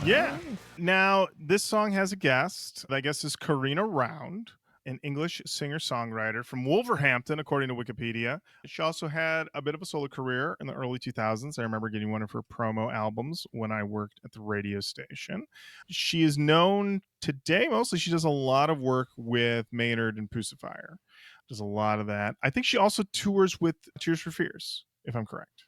Yeah. Now, this song has a guest. That guest is Karina Round, an English singer-songwriter from Wolverhampton, according to Wikipedia. She also had a bit of a solo career in the early 2000s. I remember getting one of her promo albums when I worked at the radio station. She is known today, mostly she does a lot of work with Maynard and Pussifier. Does a lot of that. I think she also tours with Tears for Fears, if I'm correct.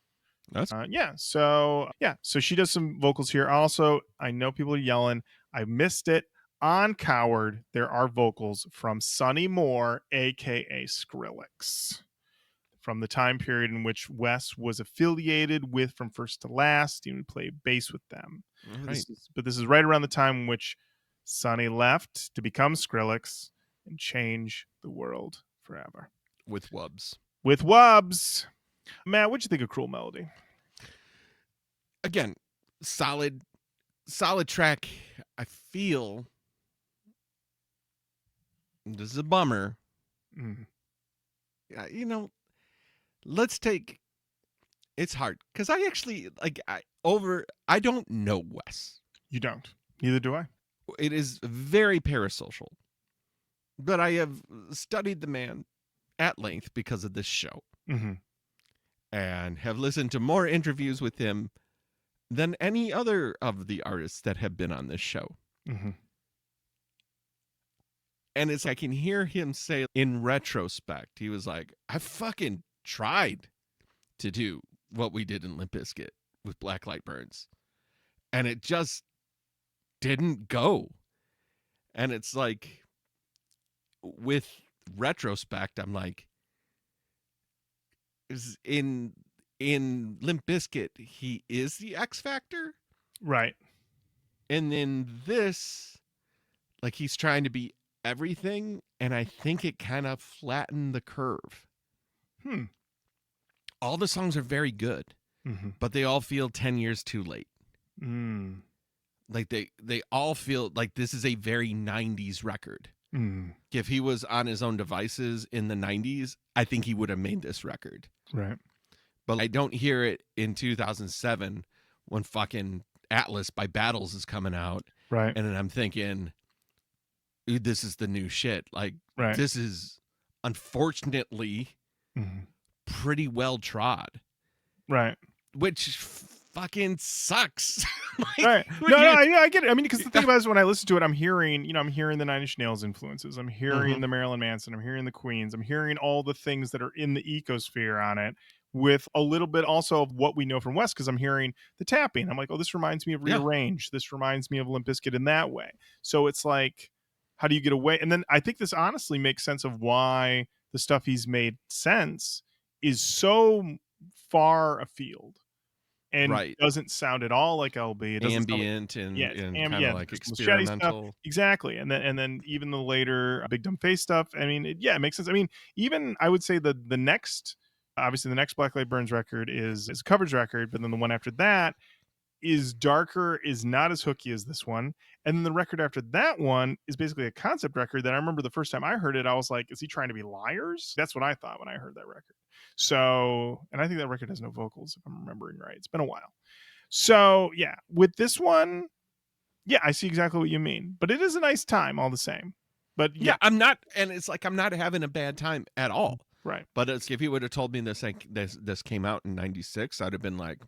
That's So she does some vocals here. Also, I know people are yelling. I missed it. On Coward, there are vocals from Sonny Moore, aka Skrillex, from the time period in which Wes was affiliated with From First to Last. He would play bass with them. right. This is right around the time in which Sonny left to become Skrillex, and change the world forever. With Wubs. With Wubs. Matt, what'd you think of Cruel Melody? Again, solid track. I feel this is a bummer. Let's take. It's hard because I actually I don't know Wes. You don't. Neither do I. It is very parasocial, but I have studied the man at length because of this show, and have listened to more interviews with him than any other of the artists that have been on this show. And I can hear him say in retrospect, he was like, I fucking tried to do what we did in Limp Bizkit with Black Light Burns, and it just didn't go. And it's like, with retrospect, I'm like, in Limp Bizkit, he is the X Factor. Right. And then this, like, he's trying to be everything, and I think it kind of flattened the curve. All the songs are very good, but they all feel 10 years too late. Like they all feel like this is a very 90s record. If he was on his own devices in the 90s, I think he would have made this record. Right. But I don't hear it in 2007 when fucking Atlas by Battles is coming out. Right. And then I'm thinking, dude, this is the new shit. Like, this is unfortunately pretty well trod. Right. Which fucking sucks. Right. No, I get it. I mean, because the thing about it is when I listen to it, I'm hearing the Nine Inch Nails influences. I'm hearing the Marilyn Manson. I'm hearing the Queens. I'm hearing all the things that are in the ecosphere on it, with a little bit also of what we know from West, because I'm hearing the tapping. I'm like, oh, this reminds me of Rearrange. This reminds me of Limp Bizkit in that way. So it's like, how do you get away? And then I think this honestly makes sense of why the stuff he's made sense is so far afield and doesn't sound at all like LB. It doesn't ambient sound and kind of like experimental stuff. Exactly. And then even the later Big Dumb Face stuff, I mean, it makes sense. I mean, even I would say the next, obviously the next Black Light Burns record is a coverage record, but then the one after that is darker, is not as hooky as this one. And then the record after that one is basically a concept record that I remember the first time I heard it, I was like, is he trying to be Liars? That's what I thought when I heard that record. So, and I think that record has no vocals, if I'm remembering right. It's been a while. So, yeah, with this one, yeah, I see exactly what you mean. But it is a nice time all the same. But yeah, I'm not having a bad time at all. Right. But if you would have told me this came out in 96, I'd have been like,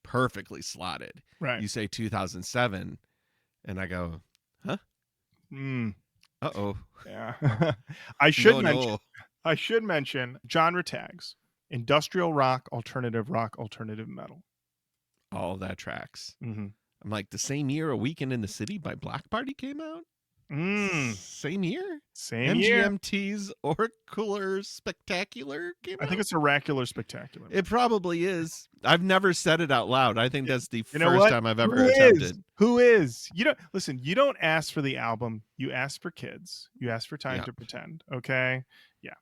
perfectly slotted. Right. You say 2007, and I go, huh? Uh-oh. Yeah. I should mention genre tags: industrial rock, alternative metal. All that tracks. I'm like, the same year A Weekend in the City by Block Party came out? Same year? MGMT's Oracular Spectacular came out? I think it's Oracular Spectacular. It probably is. I've never said it out loud. I think that's the first time I've ever attempted. Who is? You don't ask for the album. You ask for kids. You ask for time to pretend. Okay? Yeah.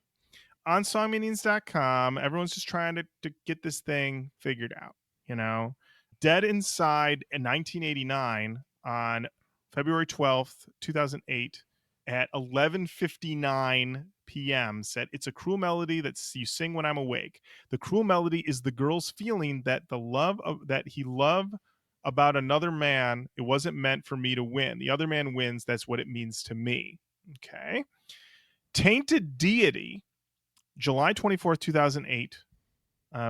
On songmeanings.com, everyone's just trying to get this thing figured out, you know? Dead Inside in 1989 on February 12th, 2008 at 11:59 p.m. said, it's a cruel melody that you sing when I'm awake. The cruel melody is the girl's feeling that that he loved about another man, it wasn't meant for me to win. The other man wins. That's what it means to me. Okay. Tainted Deity, July 24th, 2008.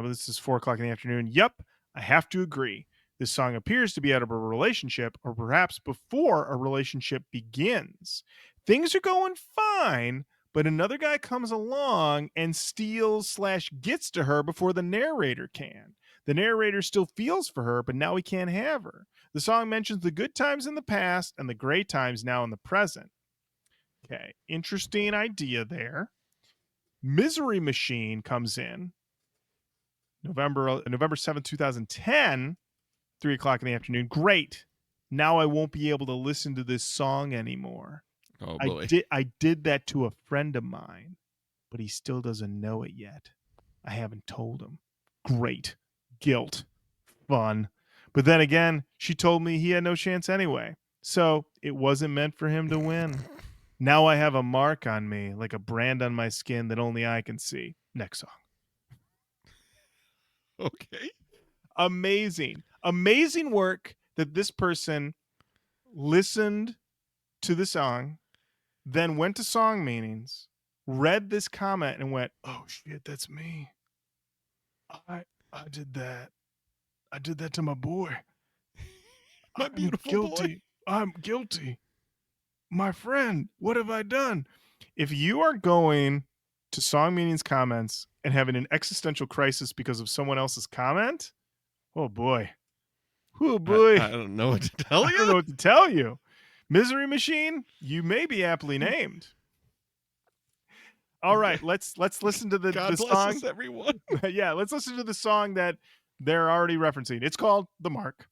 This is 4:00 in the afternoon. Yep, I have to agree. This song appears to be out of a relationship, or perhaps before a relationship begins. Things are going fine, but another guy comes along and steals/gets to her before the narrator can. The narrator still feels for her, but now he can't have her. The song mentions the good times in the past and the great times now in the present. Okay, interesting idea there. Misery Machine comes in November 7th, 2010. 3:00 in the afternoon. Great. Now I won't be able to listen to this song anymore. Oh boy. I did that to a friend of mine, but he still doesn't know it yet. I haven't told him. Great. Guilt. Fun. But then again, she told me he had no chance anyway. So it wasn't meant for him to win. Now I have a mark on me, like a brand on my skin that only I can see. Next song. Okay. Amazing. Amazing work that this person listened to the song, then went to song meanings, read this comment and went, "Oh shit, that's me. I did that. I did that to my boy. My beautiful boy. I'm guilty. My friend, what have I done?" If you are going to song meanings comments and having an existential crisis because of someone else's comment, oh boy. Oh boy. I don't know what to tell I you. don't know what to tell you. Misery Machine, you may be aptly named. All right, let's listen to the God bless song. us, everyone. Yeah, let's listen to the song that they're already referencing. It's called The Mark.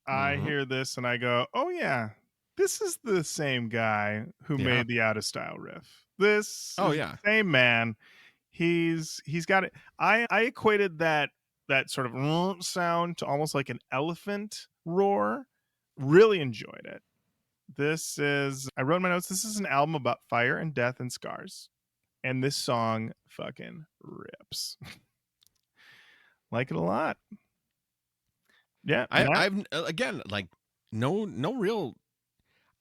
I hear this and I go, oh yeah, this is the same guy who made the Out of Style riff. This is the same man. He's got it. I equated that sort of sound to almost like an elephant roar. Really enjoyed it. This is, I wrote in my notes, this is an album about fire and death and scars. And this song fucking rips. Like it a lot. Yeah. I've again, like no real,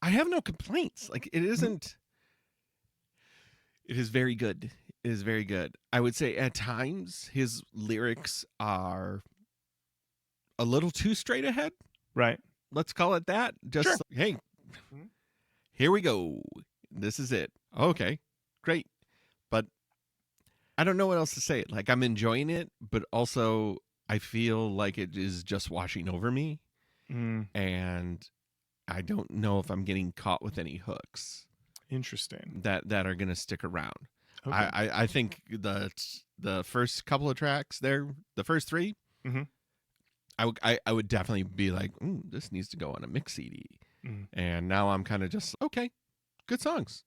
I have no complaints. Like it isn't, it is very good. It is very good. I would say at times his lyrics are a little too straight ahead. Right. Let's call it that. Just Sure. Hey, here we go. This is it. Okay, great. But I don't know what else to say. Like I'm enjoying it, but also I feel like it is just washing over me. And I don't know if I'm getting caught with any hooks. Interesting. That are going to stick around. Okay. I think the first couple of tracks there, the first three, I would definitely be like, this needs to go on a mix CD. And now I'm kind of just, okay, good songs.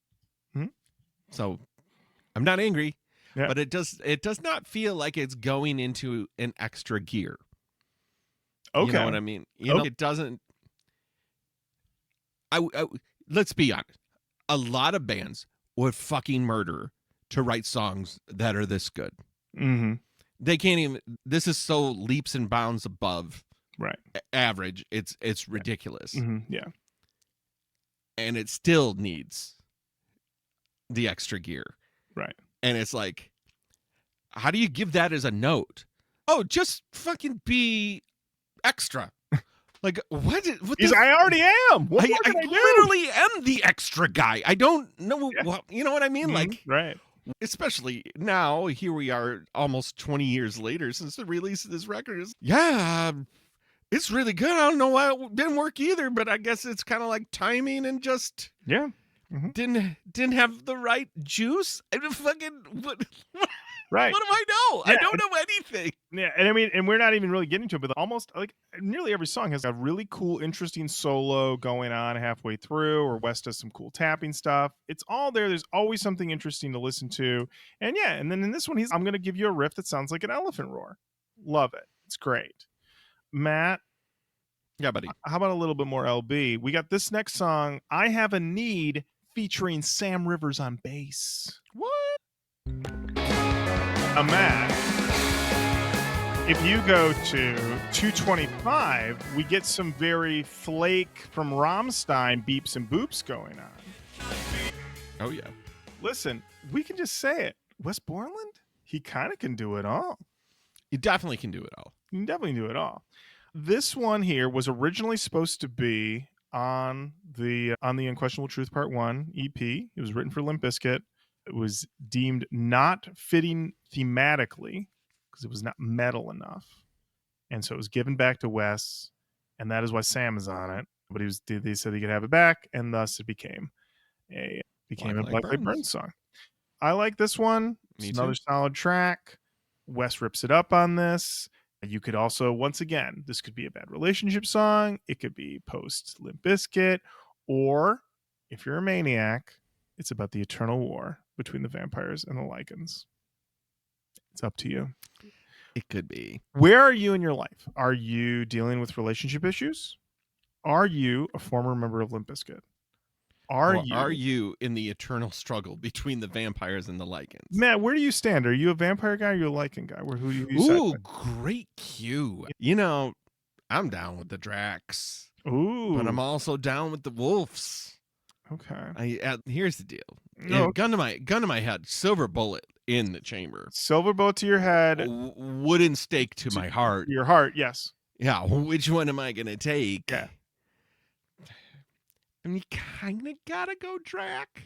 So I'm not angry, but it does not feel like it's going into an extra gear. Okay. You know what I mean? You know, it doesn't. Let's be honest. A lot of bands would fucking murder to write songs that are this good. They can't even. This is so leaps and bounds above average. It's ridiculous. Yeah. And it still needs the extra gear. Right. And it's like, how do you give that as a note? Oh, just fucking be extra. Like, what? I already am. What more can I do? Literally am the extra guy. I don't know. Well, you know what I mean? Like, right. Especially now, here we are almost 20 years later since the release of this record. It's really good. I don't know why it didn't work either, but I guess it's kind of like timing and just didn't have the right juice. I mean, fucking what? Right. What do I know? I don't know anything. Yeah, and I mean, and we're not even really getting to it, but almost like nearly every song has a really cool, interesting solo going on halfway through, or Wes does some cool tapping stuff. It's all there. There's always something interesting to listen to. And yeah, and then in this one, I'm going to give you a riff that sounds like an elephant roar. Love it. It's great. Matt. Yeah, buddy. How about a little bit more LB? We got this next song, I Have a Need, featuring Sam Rivers on bass. What? Matt, if you go to 225, we get some very Flake from Rammstein beeps and boops going on. Oh, yeah. Listen, we can just say it. Wes Borland, he kind of can do it all. He definitely can do it all. You can definitely do it all. This one here was originally supposed to be on the Unquestionable Truth Part 1 EP. It was written for Limp Bizkit. It was deemed not fitting thematically because it was not metal enough. And so it was given back to Wes, and that is why Sam is on it. But they said he could have it back, and thus it became a Black Light Burns song. I like this one. It's another solid track. Wes rips it up on this. You could also, once again, this could be a bad relationship song. It could be post Limp Bizkit, or if you're a maniac, it's about the eternal war between the vampires and the Lichens. It's up to you. It could be. Where are you in your life? Are you dealing with relationship issues? Are you a former member of Limp Bizkit? Are you in the eternal struggle between the vampires and the Lichens? Matt, where do you stand? Are you a vampire guy or are you a Lichen guy? Who you Ooh, great cue. You know, I'm down with the Drax. Ooh. But I'm also down with the Wolves. Okay. Here's the deal. No. Gun to my head, silver bullet in the chamber. Silver bullet to your head. Wooden stake to my heart. Your heart, yes. Yeah, which one am I going to take? Yeah. I mean, you kind of got to go Drac.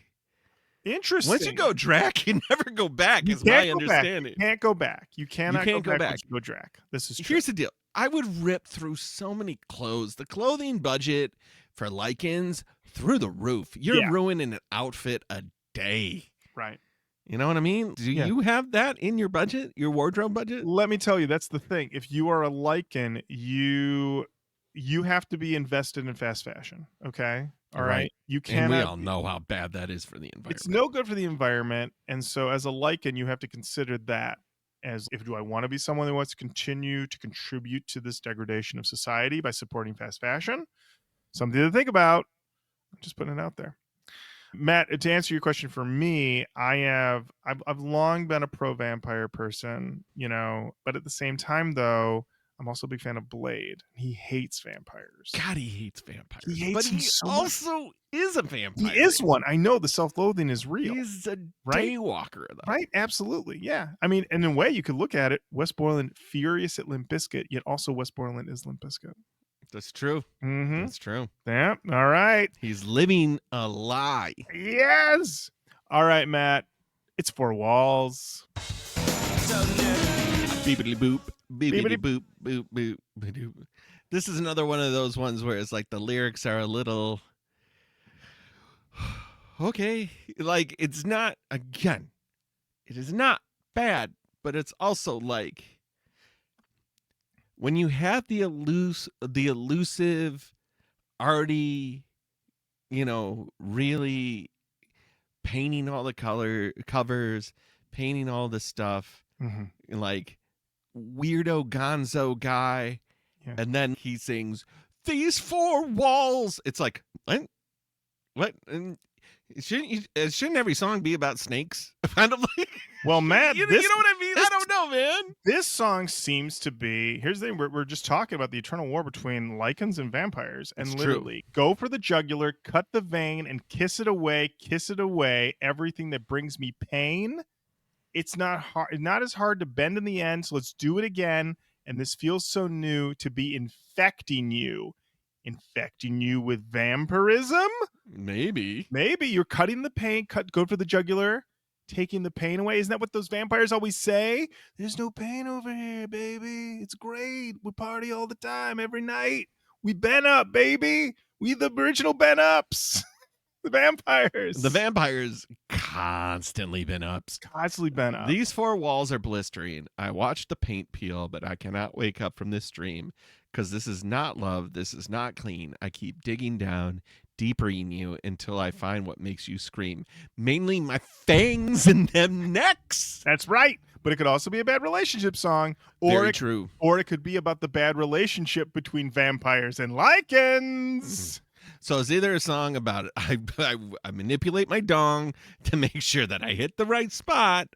Interesting. Once you go Drac, you never go back, is my understanding. You can't go back. You cannot go back. Once you go Drac. This is true. Here's the deal. I would rip through so many clothes. The clothing budget for Lichens through the roof. You're ruining an outfit a day. Right. You know what I mean? Do you have that in your budget, your wardrobe budget? Let me tell you, that's the thing. If you are a Lichen, you have to be invested in fast fashion. Okay. All right. You can't. And we all know how bad that is for the environment. It's no good for the environment. And so as a Lichen, you have to consider that as do I want to be someone who wants to continue to contribute to this degradation of society by supporting fast fashion? Something to think about. I'm just putting it out there. Matt, to answer your question for me, I've long been a pro vampire person, but at the same time though, I'm also a big fan of Blade. He hates vampires. God, he hates vampires. But he also is a vampire. He is one. I know the self-loathing is real. He's a daywalker, though. Right? Absolutely. Yeah. I mean, in a way, you could look at it. Wes Borland, furious at Limp Bizkit, yet also Wes Borland is Limp Bizkit. That's true. Mm-hmm. That's true. Yeah. All right. He's living a lie. Yes. All right, Matt. It's Four Walls. Beepity boop. Beepity boop. Boop boop. Boop. This is another one of those ones where it's like the lyrics are a little okay. Like it is not bad, but it's also like when you have the elusive Artie, really painting all the covers, painting all the stuff, like weirdo gonzo guy, and then he sings "These Four Walls." It's like what? And shouldn't every song be about snakes? Kind of like. Well, Matt, you know what I mean? I don't know, man. This song seems to be. Here's the thing: we're just talking about the eternal war between Lichens and vampires, and literally go for the jugular, cut the vein, and kiss it away. Everything that brings me pain. It's not hard. Not as hard to bend in the end. So let's do it again. And this feels so new to be infecting you with vampirism. Maybe you're cutting the pain. Go for the jugular. Taking the pain away. Isn't that what those vampires always say? There's no pain over here, baby. It's great. We party all the time, every night. We been up, baby. We the original been ups. The vampires constantly been ups. These four walls are blistering. I watched the paint peel, but I cannot wake up from this dream because this is not love. This is not clean. I keep digging down deeper in you until I find what makes you scream. Mainly my fangs and them necks. That's right. But it could also be a bad relationship song. Very true. Or it could be about the bad relationship between vampires and Lichens. So it's either a song about I manipulate my dong to make sure that I hit the right spot,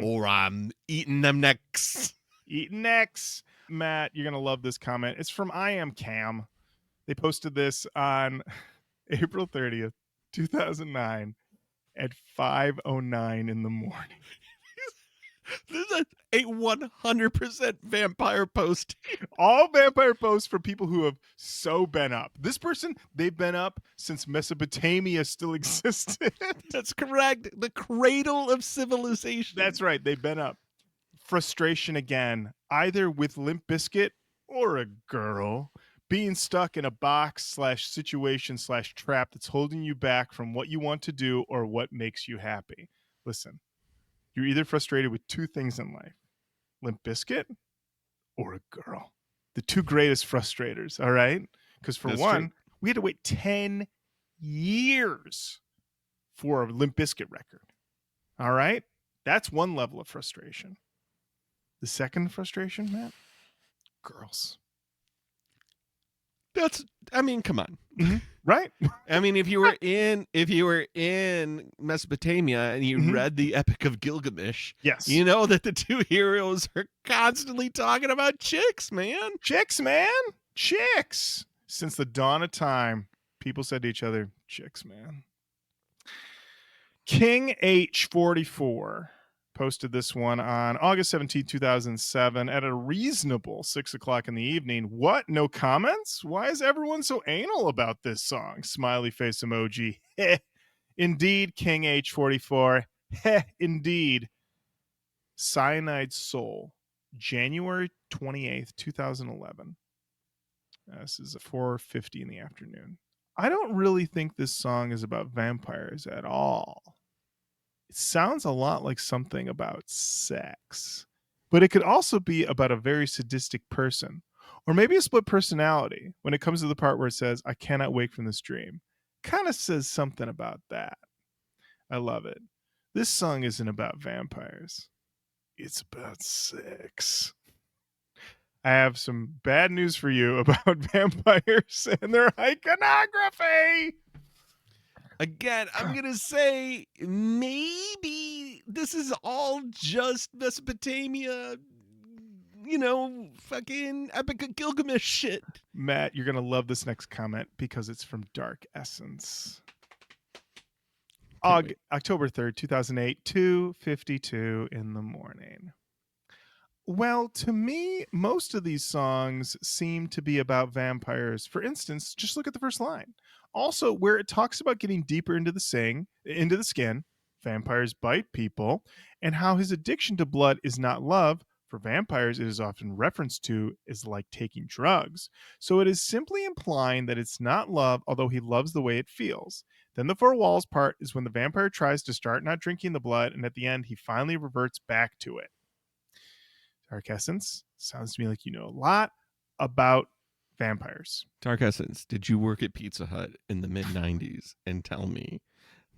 or I'm eating them necks. Eating necks. Matt, you're going to love this comment. It's from I Am Cam. They posted this on April 30th, 2009 at 5:09 in the morning. This is a 100% vampire post. All vampire posts for people who have so been up. This person, they've been up since Mesopotamia still existed. That's correct. The cradle of civilization. That's right. They've been up. Frustration again, either with Limp Bizkit or a girl. Being stuck in a box / situation / trap that's holding you back from what you want to do or what makes you happy. Listen, you're either frustrated with two things in life, Limp Bizkit or a girl. The two greatest frustrators, all right? Because for That's one, true. we had to wait 10 years for a Limp Bizkit record. All right? That's one level of frustration. The second frustration, Matt? Girls. Come on. Right? I mean, if you were in Mesopotamia and you read the Epic of Gilgamesh, yes, you know that the two heroes are constantly talking about chicks, man. Chicks, man. Chicks. Since the dawn of time, people said to each other, chicks, man. King H44 posted this one on August 17, 2007 at a reasonable 6 o'clock in the evening. What? No comments? Why is everyone so anal about this song? Smiley face emoji. Heh. Indeed, King H44. Heh, indeed. Cyanide Soul, January 28th, 2011. This is at 4:50 in the afternoon. I don't really think this song is about vampires at all. It sounds a lot like something about sex, but it could also be about a very sadistic person, or maybe a split personality when it comes to the part where it says, I cannot wake from this dream. Kind of says something about that. I love it. This song isn't about vampires. It's about sex. I have some bad news for you about vampires and their iconography. Again, I'm going to say maybe this is all just Mesopotamia, fucking Epic of Gilgamesh shit. Matt, you're going to love this next comment because it's from Dark Essence. October 3rd, 2008, 2:52 in the morning. Well, to me, most of these songs seem to be about vampires. For instance, just look at the first line. Also, where it talks about getting deeper into the skin, vampires bite people, and how his addiction to blood is not love. For vampires, it is often referenced to as like taking drugs. So it is simply implying that it's not love, although he loves the way it feels. Then the four walls part is when the vampire tries to start not drinking the blood, and at the end, he finally reverts back to it. Dark Essence, sounds to me like you know a lot about vampires. Dark Essence, did you work at Pizza Hut in the mid-90s and tell me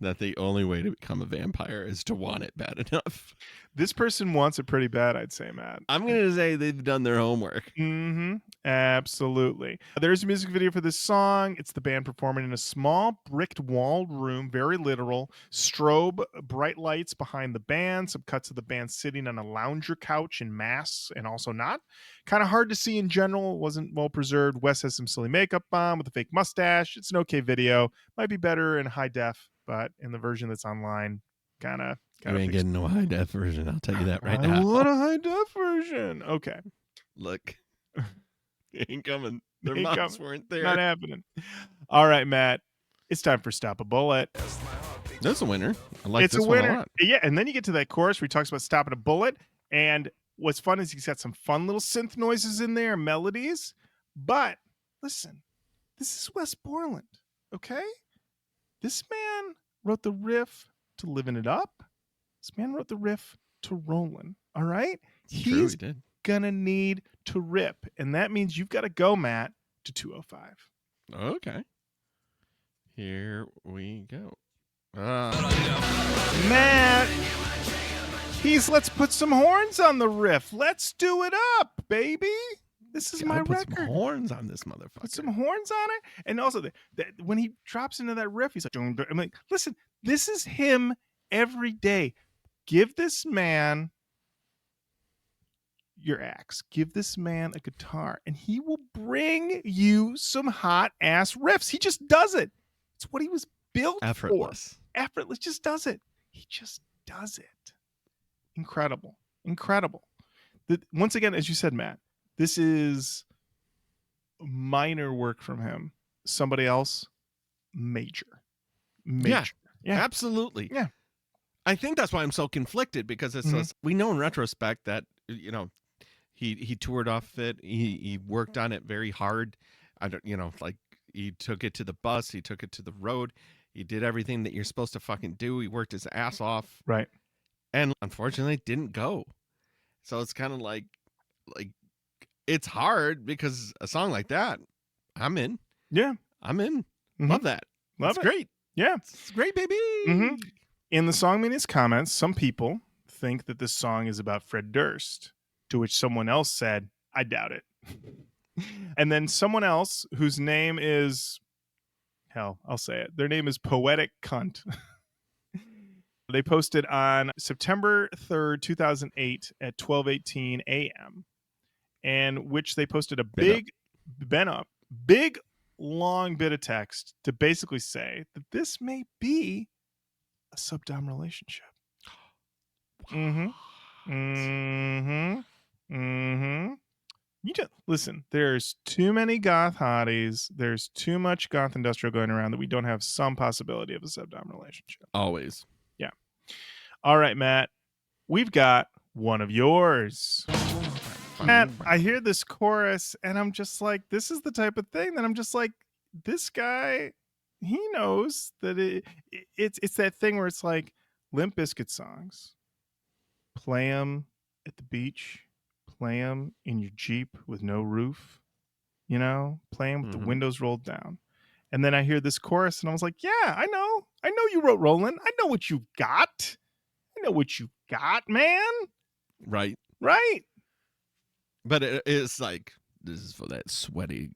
that the only way to become a vampire is to want it bad enough? This person wants it pretty bad, I'd say, Matt. I'm going to say they've done their homework. Mm-hmm. Absolutely. There's a music video for this song. It's the band performing in a small bricked walled room, very literal. Strobe, bright lights behind the band. Some cuts of the band sitting on a lounger couch in masks and also not. Kind of hard to see in general. Wasn't well preserved. Wes has some silly makeup on with a fake mustache. It's an okay video. Might be better in high def, but in the version that's online, kind of. You ain't getting no high def version. I'll tell you that right now. I want a high def version. Okay. Look, it ain't coming. Their Ain't moms coming. weren't there. Not happening. All right, Matt. It's time for Stop a Bullet. That's a winner. I like It's this a one winner. a lot. Yeah, and then you get to that chorus where he talks about stopping a bullet. And what's fun is he's got some fun little synth noises in there, melodies. But listen, this is Wes Borland, okay? This man wrote the riff to Living It Up. This man wrote the riff to Rollin', all right? True, he did. Gonna need to rip. And that means you've got to go, Matt, to 205. Okay. Here we go. Matt, let's put some horns on the riff. Let's do it up, baby. This is my put record. Some horns on this motherfucker. Put some horns on it. And also, when he drops into that riff, he's like, I'm like, listen, this is him every day. Give this man your axe. Give this man a guitar, and he will bring you some hot ass riffs. He just does it. It's what he was built Effortless. for. Effortless. Just does it. He just does it. Incredible. Incredible. Once again, as you said, Matt, this is minor work from him. Somebody else, major. Yeah, Absolutely. Yeah. I think that's why I'm so conflicted, because it's we know in retrospect that he toured off it. He worked on it very hard. He took it to the bus, he took it to the road, he did everything that you're supposed to fucking do. He worked his ass off. Right. And unfortunately it didn't go. So it's kind of like it's hard because a song like that, I'm in. Yeah. I'm in. Mm-hmm. Love that. Love That's it. great. Yeah. It's great, baby. Mm-hmm. In the song media's comments, some people think that this song is about Fred Durst, to which someone else said, I doubt it. And then someone else whose name is, hell, I'll say it. Their name is Poetic Cunt. They posted on September 3rd, 2008 at 12:18 a.m. and which they posted a big long bit of text to basically say that this may be a subdom relationship. Mm-hmm. Mm-hmm. Mm-hmm. You just listen, there's too many goth hotties, there's too much goth industrial going around that we don't have some possibility of a subdom relationship. Always. Yeah. All right, Matt. We've got one of yours. Matt, I hear this chorus and I'm just like, this is the type of thing that I'm just like, this guy, he knows that it's that thing where it's like Limp Bizkit songs. Play them at the beach, play them in your Jeep with no roof, you know, play them with the windows rolled down. And then I hear this chorus and I was like, yeah, I know you wrote Roland. I know what you got. I know what you got, man. Right. Right. But it's like, this is for that sweaty,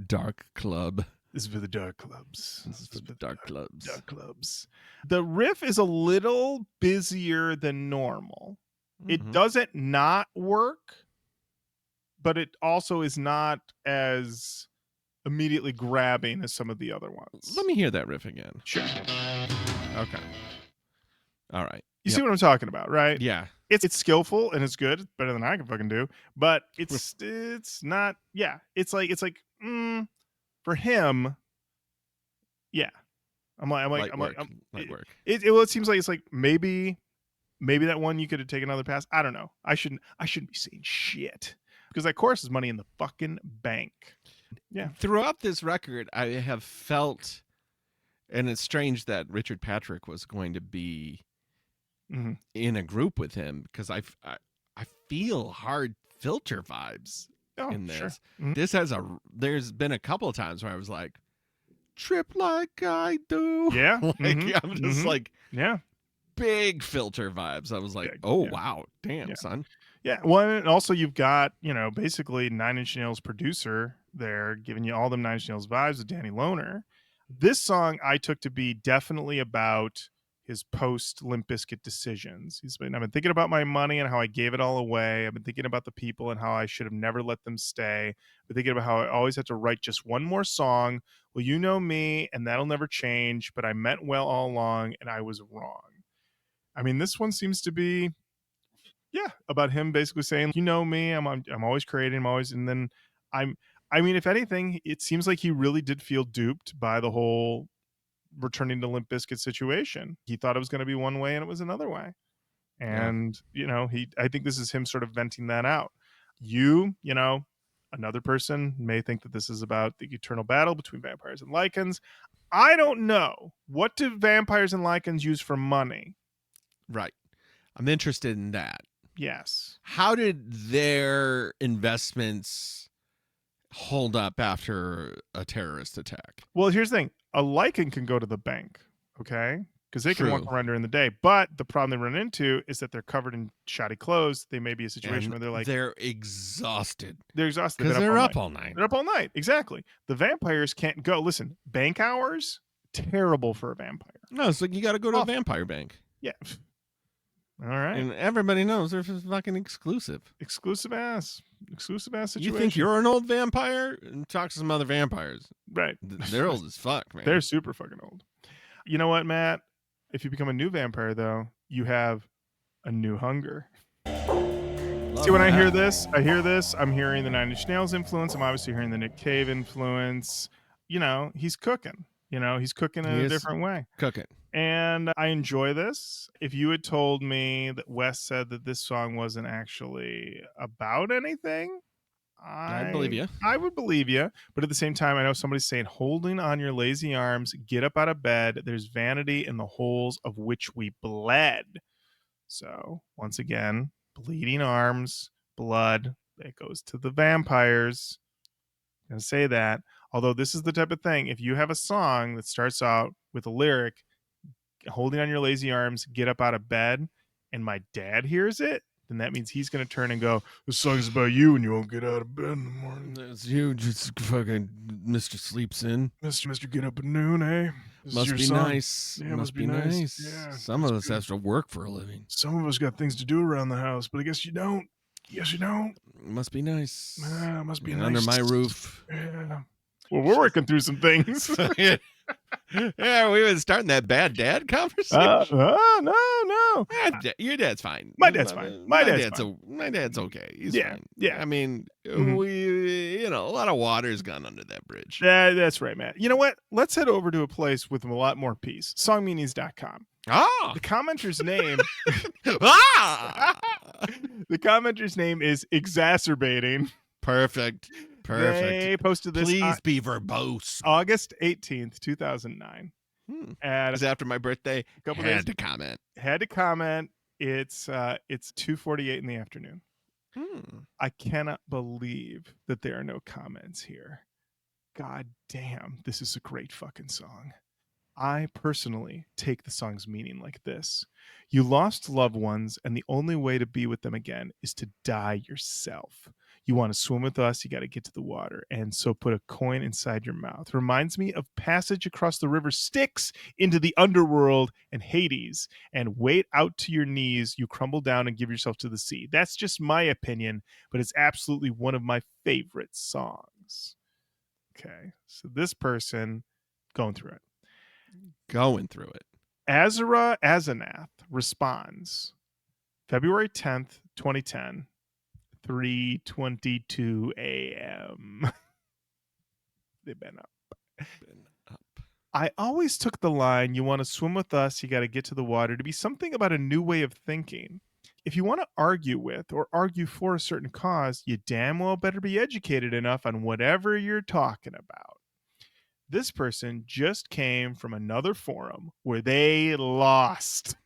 dark club. This is for the dark clubs. This is for the dark clubs. Dark clubs. The riff is a little busier than normal. It doesn't not work, but it also is not as immediately grabbing as some of the other ones. Let me hear that riff again. Sure. Okay. All right. You see what I'm talking about, right? Yeah. It's skillful and it's good. It's better than I can fucking do. But it's not. Yeah. It's like for him. Yeah. Light work. It seems like it's like maybe that one you could have taken another pass. I don't know. I shouldn't be saying shit because that chorus is money in the fucking bank. Yeah. Throughout this record, I have felt, and it's strange that Richard Patrick was going to be in a group with him because I feel hard filter vibes in this. Sure. This there's been a couple of times where I was like, trip like I do. Yeah. I'm just like, yeah. Big filter vibes. I was like, wow, damn, son. Yeah. Well, and also you've got, basically Nine Inch Nails producer there giving you all them Nine Inch Nails vibes with Danny Lohner. This song I took to be definitely about his post Limp Bizkit decisions. I've been thinking about my money and how I gave it all away. I've been thinking about the people and how I should have never let them stay. I've been thinking about how I always had to write just one more song. Well, you know me, and that'll never change, but I meant well all along and I was wrong. I mean, this one seems to be, about him basically saying, you know me, I'm always creating, and then if anything, it seems like he really did feel duped by the whole returning to Limp Bizkit situation. He thought it was going to be one way and it was another way. And, I think this is him sort of venting that out. Another person may think that this is about the eternal battle between vampires and lichens. I don't know. What do vampires and lichens use for money? Right. I'm interested in that. Yes. How did their investments hold up after a terrorist attack? Well, here's the thing. A lichen can go to the bank, okay? Because they can walk around during the day. But the problem they run into is that they're covered in shoddy clothes. They may be a situation where they're exhausted. They're exhausted. Because they're up all night. They're up all night. Exactly. The vampires can't go. Listen, bank hours, terrible for a vampire. No, it's like you got to go to a vampire bank. Yeah. All right. And everybody knows they're fucking exclusive. Exclusive ass situation. You think you're an old vampire? Talk to some other vampires. Right. They're old as fuck, man. They're super fucking old. You know what, Matt? If you become a new vampire, though, you have a new hunger. See, when I hear this, I'm hearing the Nine Inch Nails influence. I'm obviously hearing the Nick Cave influence. He's cooking. He's cooking in a different way. Cooking. And I enjoy this. If you had told me that Wes said that this song wasn't actually about anything, I'd believe you. I would believe you. But at the same time, I know somebody's saying, holding on your lazy arms, get up out of bed. There's vanity in the holes of which we bled. So once again, bleeding arms, blood, It goes to the vampires. I'm going to say that. Although this is the type of thing, if you have a song that starts out with a lyric, holding on your lazy arms, get up out of bed, and my dad hears it, then that means he's going to turn and go, this song's about you and you won't get out of bed in the morning. That's you, just fucking Mr. Sleeps In. Mr. Get Up at Noon, eh? Must be nice. Yeah, must be nice. Yeah, some of us have to work for a living. Some of us got things to do around the house, but I guess you don't. Yes, you don't. Must be nice. Must be nice. Under my roof. Yeah. Well, we're working through some things. Yeah, we've been starting that bad dad conversation. No. Your dad's fine. My dad's fine. My dad's okay. He's fine. Yeah. I mean, a lot of water's gone under that bridge. That's right, Matt. You know what? Let's head over to a place with a lot more peace. Songmeanings.com. The commenter's name. The commenter's name is Exacerbating. Perfect. They posted this. Please be verbose. August 18th, 2009. It was after my birthday. Had to comment. It's 2:48 in the afternoon. I cannot believe that there are no comments here. God damn, this is a great fucking song. I personally take the song's meaning like this. You lost loved ones, and the only way to be with them again is to die yourself. You want to swim with us, you got to get to the water, and so put a coin inside your mouth. Reminds me of passage across the river Styx into the underworld and Hades, and wait out to your knees, you crumble down and give yourself to the sea. That's just my opinion, but it's absolutely one of my favorite songs. Okay, so this person going through it. Azara Azanath responds February 10th, 2010, 3:22 a.m. They've been up. I always took the line, you want to swim with us, you got to get to the water, to be something about a new way of thinking. If you want to argue with or argue for a certain cause, you damn well better be educated enough on whatever you're talking about. This person just came from another forum where they lost.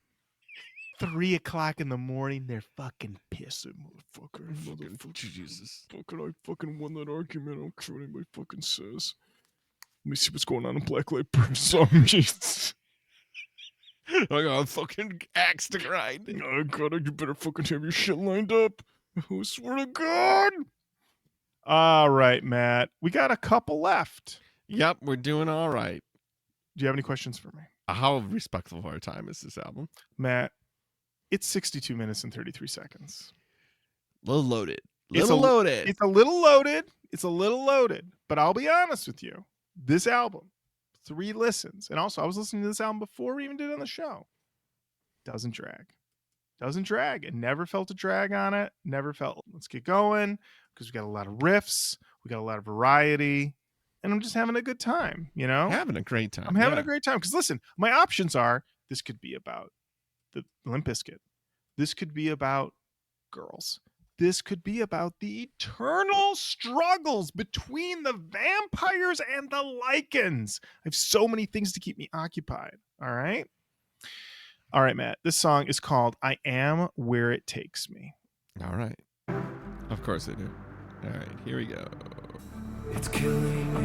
3 o'clock in the morning, they're fucking pissing, motherfucker. Jesus. I fucking won that argument. I don't care what anybody fucking says. Let me see what's going on in Black Light Bird song. Jesus. I got a fucking axe to grind. Oh, God, you better fucking have your shit lined up. I swear to God. All right, Matt. We got a couple left. Yep, we're doing all right. Do you have any questions for me? How respectful of our time is this album? Matt, it's 62 minutes and 33 seconds. A little loaded. It's a little loaded. But I'll be honest with you. This album, 3 listens. And also, I was listening to this album before we even did it on the show. Doesn't drag. It never felt a drag on it. Never felt, let's get going. Because we got a lot of riffs. We got a lot of variety. And I'm just having a good time, you know? Having a great time. I'm having a great time. Because listen, my options are, this could be about the Limp Bizkit. This could be about girls. This could be about the eternal struggles between the vampires and the Lichens. I have so many things to keep me occupied. All right, Matt. This song is called I Am Where It Takes Me. All right. Of course I do. All right, here we go. It's killing me.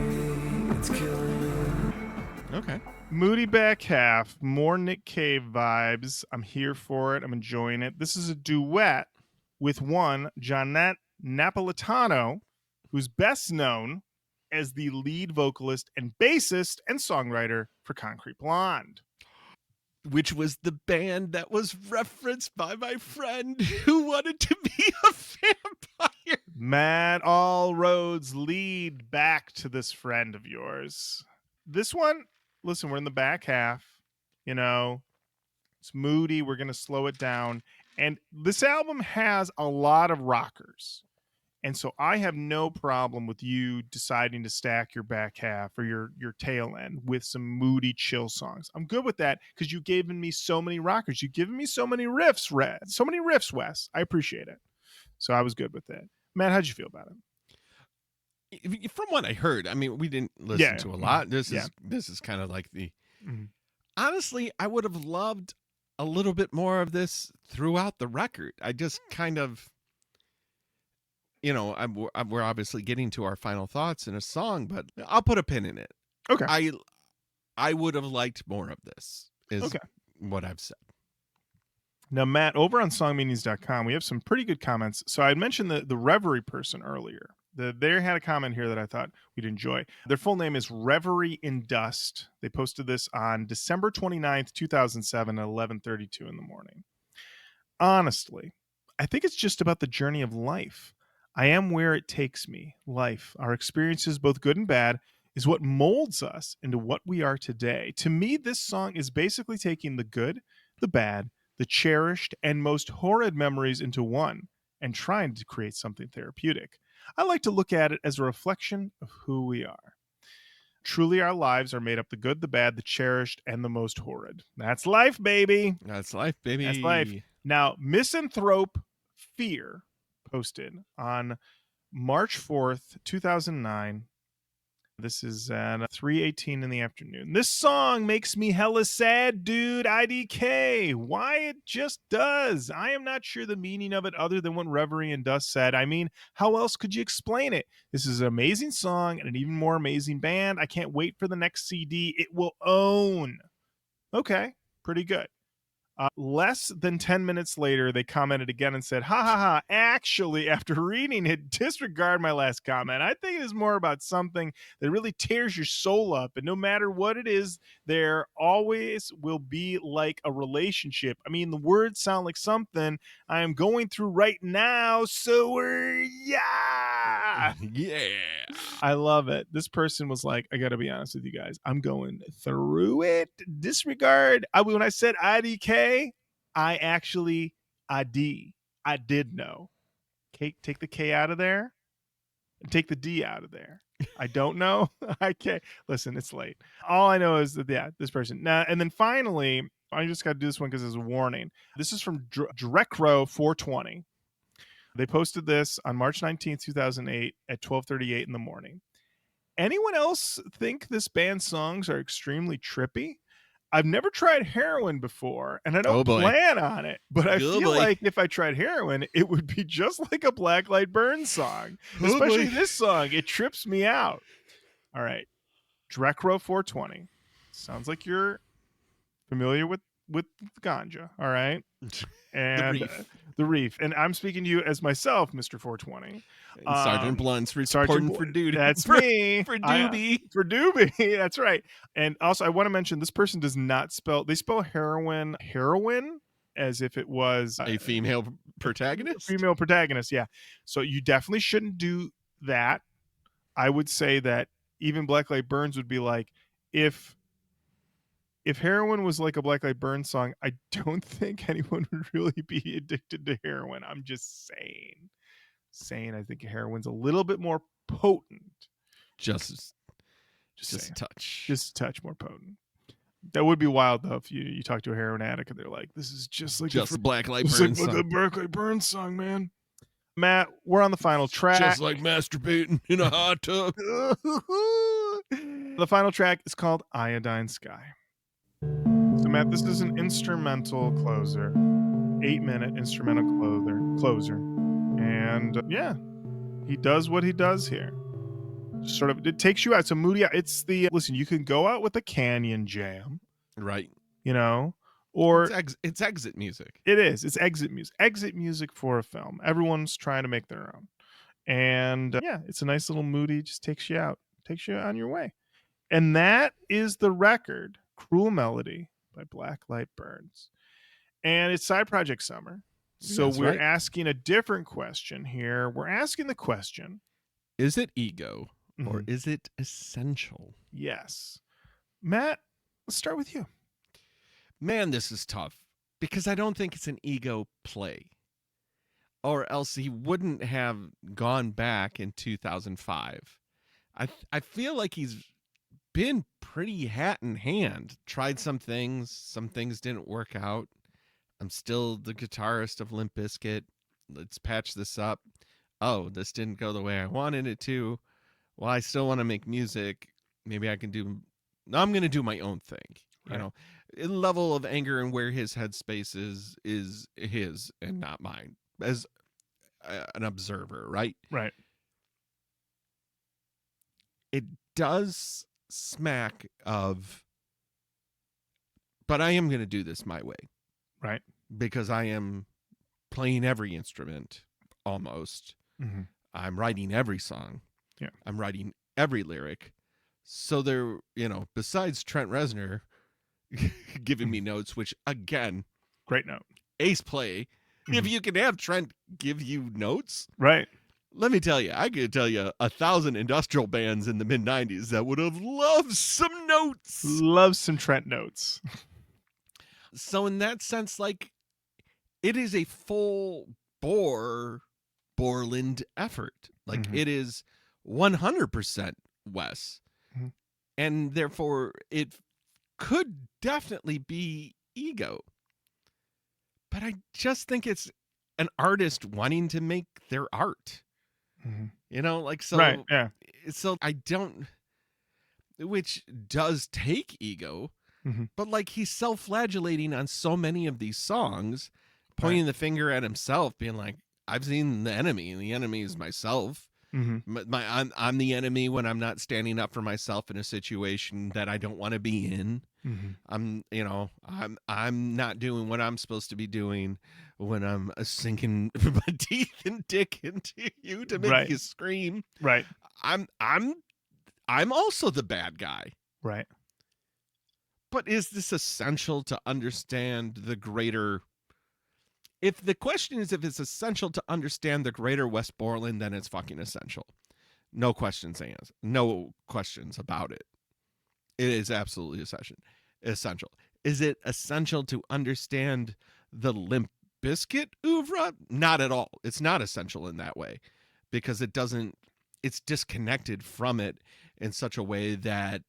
Okay. Moody back half, more Nick Cave vibes. I'm here for it. I'm enjoying it. This is a duet with one Jonette Napolitano, who's best known as the lead vocalist and bassist and songwriter for Concrete Blonde. Which was the band that was referenced by my friend who wanted to be a vampire. Matt, all roads lead back to this friend of yours. This one, listen, we're in the back half. You know, it's moody. We're going to slow it down. And this album has a lot of rockers. And so I have no problem with you deciding to stack your back half or your tail end with some moody, chill songs. I'm good with that because you've given me so many rockers. You've given me so many riffs, Wes. I appreciate it. So I was good with it. Matt, how'd you feel about it? From what I heard, I mean, we didn't listen to a lot. This is kind of like the... Honestly, I would have loved a little bit more of this throughout the record. I just kind of... we're obviously getting to our final thoughts in a song, but I'll put a pin in it. Okay. I would have liked more of this, is Okay. what I've said. Now, Matt, over on songmeanings.com, we have some pretty good comments. So I mentioned the Reverie person earlier. They had a comment here that I thought we'd enjoy. Their full name is Reverie in Dust. They posted this on December 29th, 2007 at 11:32 in the morning. Honestly, I think it's just about the journey of life. I am where it takes me. Life, our experiences, both good and bad, is what molds us into what we are today. To me, this song is basically taking the good, the bad, the cherished, and most horrid memories into one and trying to create something therapeutic. I like to look at it as a reflection of who we are. Truly, our lives are made up the good, the bad, the cherished, and the most horrid. That's life, baby. That's life, baby. That's life. Now, Misanthrope Fear posted on March 4th, 2009. This is at 3:18 in the afternoon. This song makes me hella sad, dude. IDK. Why it just does. I am not sure the meaning of it other than what Reverie and Dust said. I mean, how else could you explain it? This is an amazing song and an even more amazing band. I can't wait for the next CD it will own. Okay, pretty good. Less than 10 minutes later, they commented again and said, ha ha ha, actually, after reading it, disregard my last comment. I think it is more about something that really tears your soul up. And no matter what it is, there always will be like a relationship. I mean, the words sound like something I am going through right now. So, yeah. Yeah. I love it. This person was like, I got to be honest with you guys. I'm going through it. Disregard. When I said IDK, I did know. Take the K out of there and take the D out of there. I don't know. I can't. Listen, it's late. All I know is that, yeah, this person. Now, and then finally, I just got to do this one because it's a warning. This is from Drecro 420. They posted this on March 19th, 2008 at 12:38 in the morning. Anyone else think this band's songs are extremely trippy? I've never tried heroin before, and I don't plan on it, but I feel like if I tried heroin, it would be just like a Black Light Burn song, especially this song. It trips me out. All right. Drecro 420. Sounds like you're familiar with ganja. All right. And the reef. And I'm speaking to you as myself, Mr. 420. Sergeant Blunt's reporting for duty. That's me. For doobie. For doobie. That's right. And also, I want to mention this person does not they spell heroin as if it was a female protagonist. Female protagonist, yeah. So you definitely shouldn't do that. I would say that even Black Light Burns would be like, if heroin was like a Black Light Burns song, I don't think anyone would really be addicted to heroin. I'm just saying I think heroin's a little bit more potent. Just a touch. Just a touch more potent. That would be wild though if you talk to a heroin addict and they're like, this is just like a Black Light Burns song. Like a Black Light Burns song, man. Matt, we're on the final track. Just like masturbating in a hot tub. The final track is called Iodine Sky. So Matt, this is an instrumental closer, 8-minute instrumental closer, and yeah, he does what he does here. Sort of, it takes you out. It's a moody. It's listen. You can go out with a Canyon Jam, right? You know, or it's exit music. It is. It's exit music. Exit music for a film. Everyone's trying to make their own, and yeah, it's a nice little moody. Just takes you out, takes you on your way, and that is the record. Cruel Melody by Black Light Burns. And it's Side Project Summer. So we're asking a different question here. We're asking the question, is it ego or is it essential? Yes. Matt, let's start with you. Man, this is tough because I don't think it's an ego play. Or else he wouldn't have gone back in 2005. I feel like he's been pretty hat in hand. Tried some things didn't work out. I'm still the guitarist of Limp Bizkit. Let's patch this up. Oh, this didn't go the way I wanted it to. Well, I still want to make music. Maybe I can I'm going to do my own thing. Right. You know, the level of anger and where his headspace is his and not mine. As an observer, right? Right. It does smack of, but I am going to do this my way. Right. Because I am playing every instrument almost. Mm-hmm. I'm writing every song. Yeah. I'm writing every lyric. So there, besides Trent Reznor giving me notes, which again, great note. Ace play. Mm-hmm. If you can have Trent give you notes. Right. Let me tell you, I could tell you 1,000 industrial bands in the mid-90s that would have loved some notes. Love some Trent notes. So in that sense, like, it is a full bore Borland effort. Like, mm-hmm. it is 100% Wes. Mm-hmm. And therefore, it could definitely be ego. But I just think it's an artist wanting to make their art. Mm-hmm. Like, so, right, yeah. So I don't, which does take ego, mm-hmm. but like he's self-flagellating on so many of these songs, pointing the finger at himself, being like, I've seen the enemy, and the enemy is myself. Mm-hmm. I'm the enemy when I'm not standing up for myself in a situation that I don't want to be in. Mm-hmm. I'm not doing what I'm supposed to be doing when I'm sinking my teeth and dick into you to make you scream. Right. I'm also the bad guy. Right. But is this essential to understand the greater? If the question is if it's essential to understand the greater Wes Borland, then it's fucking essential. No questions asked. No questions about it. It is absolutely essential. Is it essential to understand the Limp Bizkit oeuvre? Not at all. It's not essential in that way because it's disconnected from it in such a way that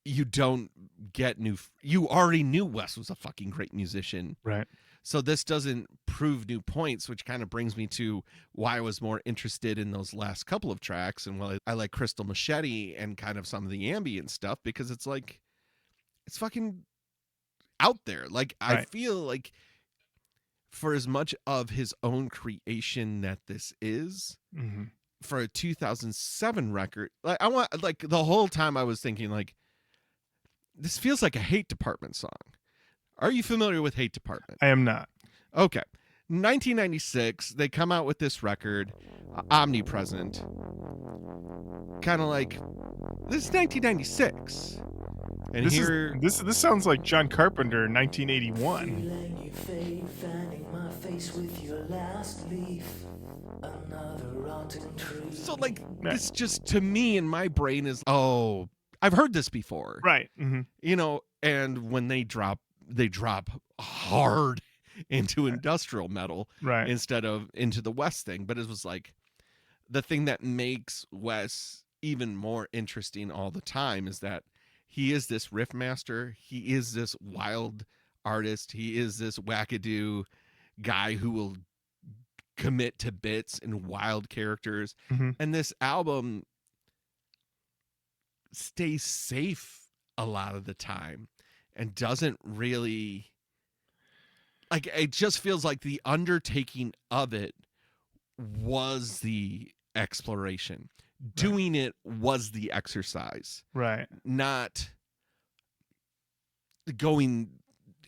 you don't get you already knew Wes was a fucking great musician. Right. So this doesn't prove new points, which kind of brings me to why I was more interested in those last couple of tracks. And why I like Crystal Machete and kind of some of the ambient stuff, because it's like, it's fucking out there. Like, right. I feel like for as much of his own creation that this is, mm-hmm. for a 2007 record, like the whole time I was thinking like, this feels like a Hate Department song. Are you familiar with Hate Department? I am not. Okay. 1996, they come out with this record, Omnipresent. Kind of like, this is 1996. And this sounds like John Carpenter, 1981. So like, this just to me in my brain is, oh, I've heard this before. Right. Mm-hmm. And when they drop hard into industrial metal, right, instead of into the West thing. But it was like, the thing that makes Wes even more interesting all the time is that he is this riff master. He is this wild artist. He is this wackadoo guy who will commit to bits and wild characters. Mm-hmm. And this album stays safe a lot of the time and doesn't really, like, it just feels like the undertaking of it was the exploration. Right. Doing it was the exercise. Right. Not going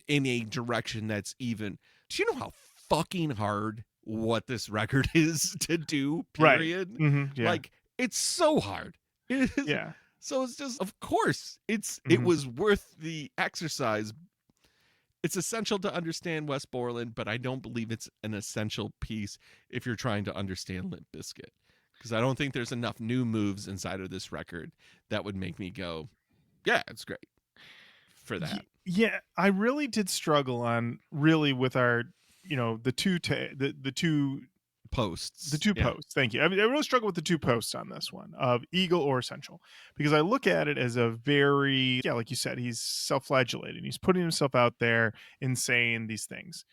in a direction that's even. Do you know how fucking hard what this record is to do? Period. Right. Mm-hmm. Yeah. Like, it's so hard. It is. Yeah. So it's just, of course, it was worth the exercise. It's essential to understand Wes Borland, but I don't believe it's an essential piece if you're trying to understand Limp Bizkit, because I don't think there's enough new moves inside of this record that would make me go, yeah, it's great for that. Yeah, I really did struggle with our, the two posts. The two posts. Thank you. I really struggle with the two posts on this one of Eagle or Essential, because I look at it as a very, like you said, he's self-flagellating. He's putting himself out there and saying these things.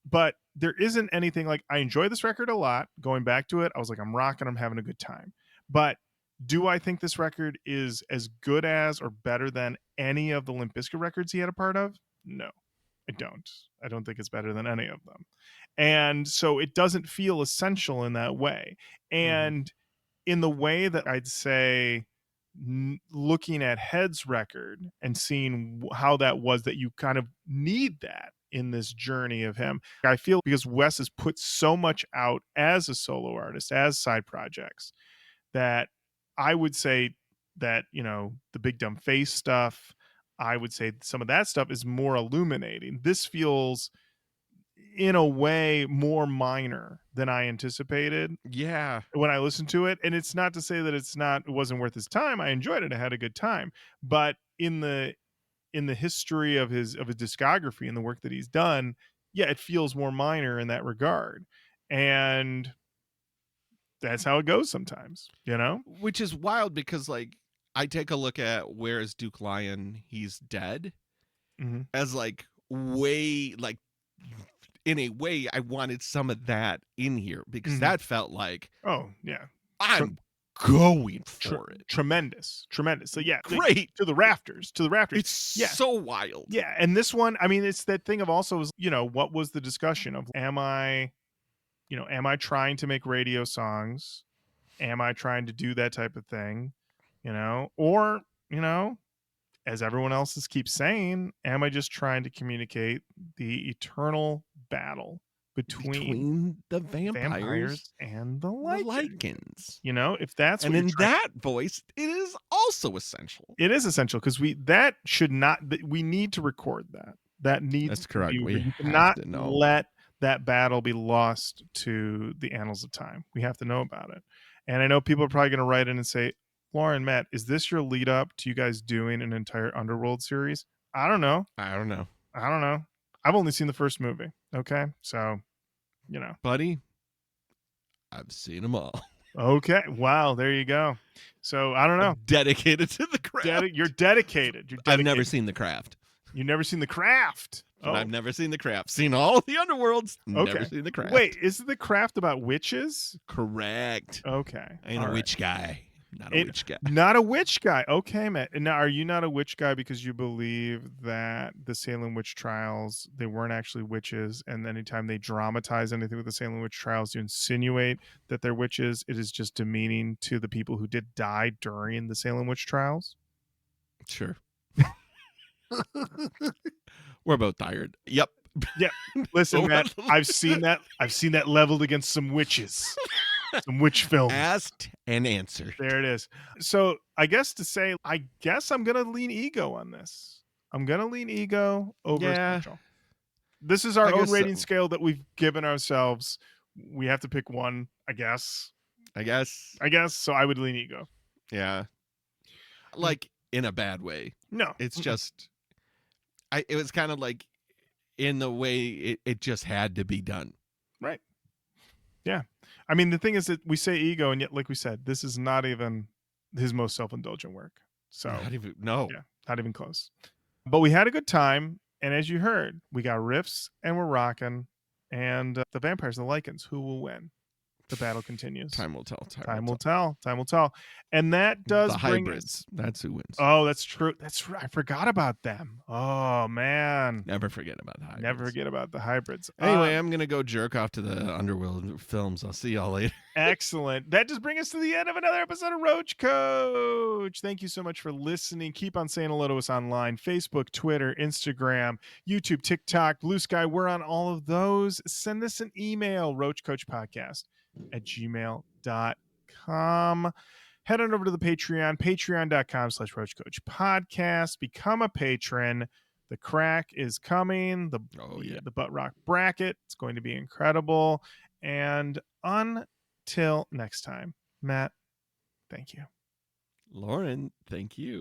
But there isn't anything like, I enjoy this record a lot. Going back to it, I was like, I'm rocking, I'm having a good time. But do I think this record is as good as or better than any of the Limp Bizkit records he had a part of? No. I don't think it's better than any of them. And so it doesn't feel essential in that way. And in the way that I'd say looking at Head's record and seeing how that was, that you kind of need that in this journey of him. I feel because Wes has put so much out as a solo artist, as side projects, that I would say that, the Big Dumb Face stuff, I would say some of that stuff is more illuminating. This feels in a way more minor than I anticipated. Yeah. When I listened to it, and it's not to say that it wasn't worth his time. I enjoyed it. I had a good time. But in the history of his discography and the work that he's done, yeah, it feels more minor in that regard. And that's how it goes sometimes, Which is wild because like I take a look at Where Is Duke Lion, He's Dead, as like way like in a way I wanted some of that in here because that felt like, oh yeah, I'm going for it. Tremendous. So yeah, great. To the rafters. It's so wild. Yeah, and this one, I mean, it's that thing of also, what was the discussion of, am I trying to make radio songs? Am I trying to do that type of thing? Or, as everyone else keeps saying, am I just trying to communicate the eternal battle between the vampires and the Lichens? If that's and in that voice, it is also essential. It is essential because we need to record that. That needs That's correct. We cannot let that battle be lost to the annals of time. We have to know about it. And I know people are probably going to write in and say, Lauren, Matt, is this your lead up to you guys doing an entire Underworld series? I don't know. I've only seen the first movie. Okay. So, buddy, I've seen them all. Okay. Wow. There you go. So I don't know. I'm dedicated to the craft. You're dedicated. I've never seen The Craft. You've never seen The Craft? Oh. I've never seen The Craft. Seen all the Underworlds. Okay. Never seen The Craft. Wait, is The Craft about witches? Correct. Okay. I ain't a witch guy. Not a witch guy. Not a witch guy. Okay, Matt. Now, are you not a witch guy because you believe that the Salem witch trials, they weren't actually witches, and anytime they dramatize anything with the Salem witch trials to insinuate that they're witches, it is just demeaning to the people who did die during the Salem witch trials? Sure. We're both tired. Yep. Yeah. Listen, Matt, I've seen that leveled against some witches. Some witch film. Asked and answered. There it is. So I guess I'm going to lean ego on this. I'm going to lean ego over essential. This is our own rating scale that we've given ourselves. We have to pick one, I guess. So I would lean ego. Yeah. Like in a bad way. No. It's just, it was kind of like in the way it just had to be done. Right. Yeah. I mean, the thing is that we say ego, and yet, like we said, this is not even his most self-indulgent work. So not even close. But we had a good time, and as you heard, we got riffs, and we're rocking, and the vampires and the Lichens, who will win? The battle continues. Time will tell. Time will tell. And that does the hybrids. That's who wins. Oh, that's true. That's right. I forgot about them. Oh man. Never forget about the hybrids. Never forget about the hybrids. Anyway, I'm gonna go jerk off to the Underworld films. I'll see y'all later. Excellent. That just brings us to the end of another episode of Roach Koach. Thank you so much for listening. Keep on saying hello to us online. Facebook, Twitter, Instagram, YouTube, TikTok, Blue Sky. We're on all of those. Send us an email, roachcoachpodcast@gmail.com. Head on over to the Patreon, patreon.com/roachcoach podcast. Become a patron. The crack is coming. The butt rock bracket. It's going to be incredible. And until next time, Matt, thank you. Lauren, thank you.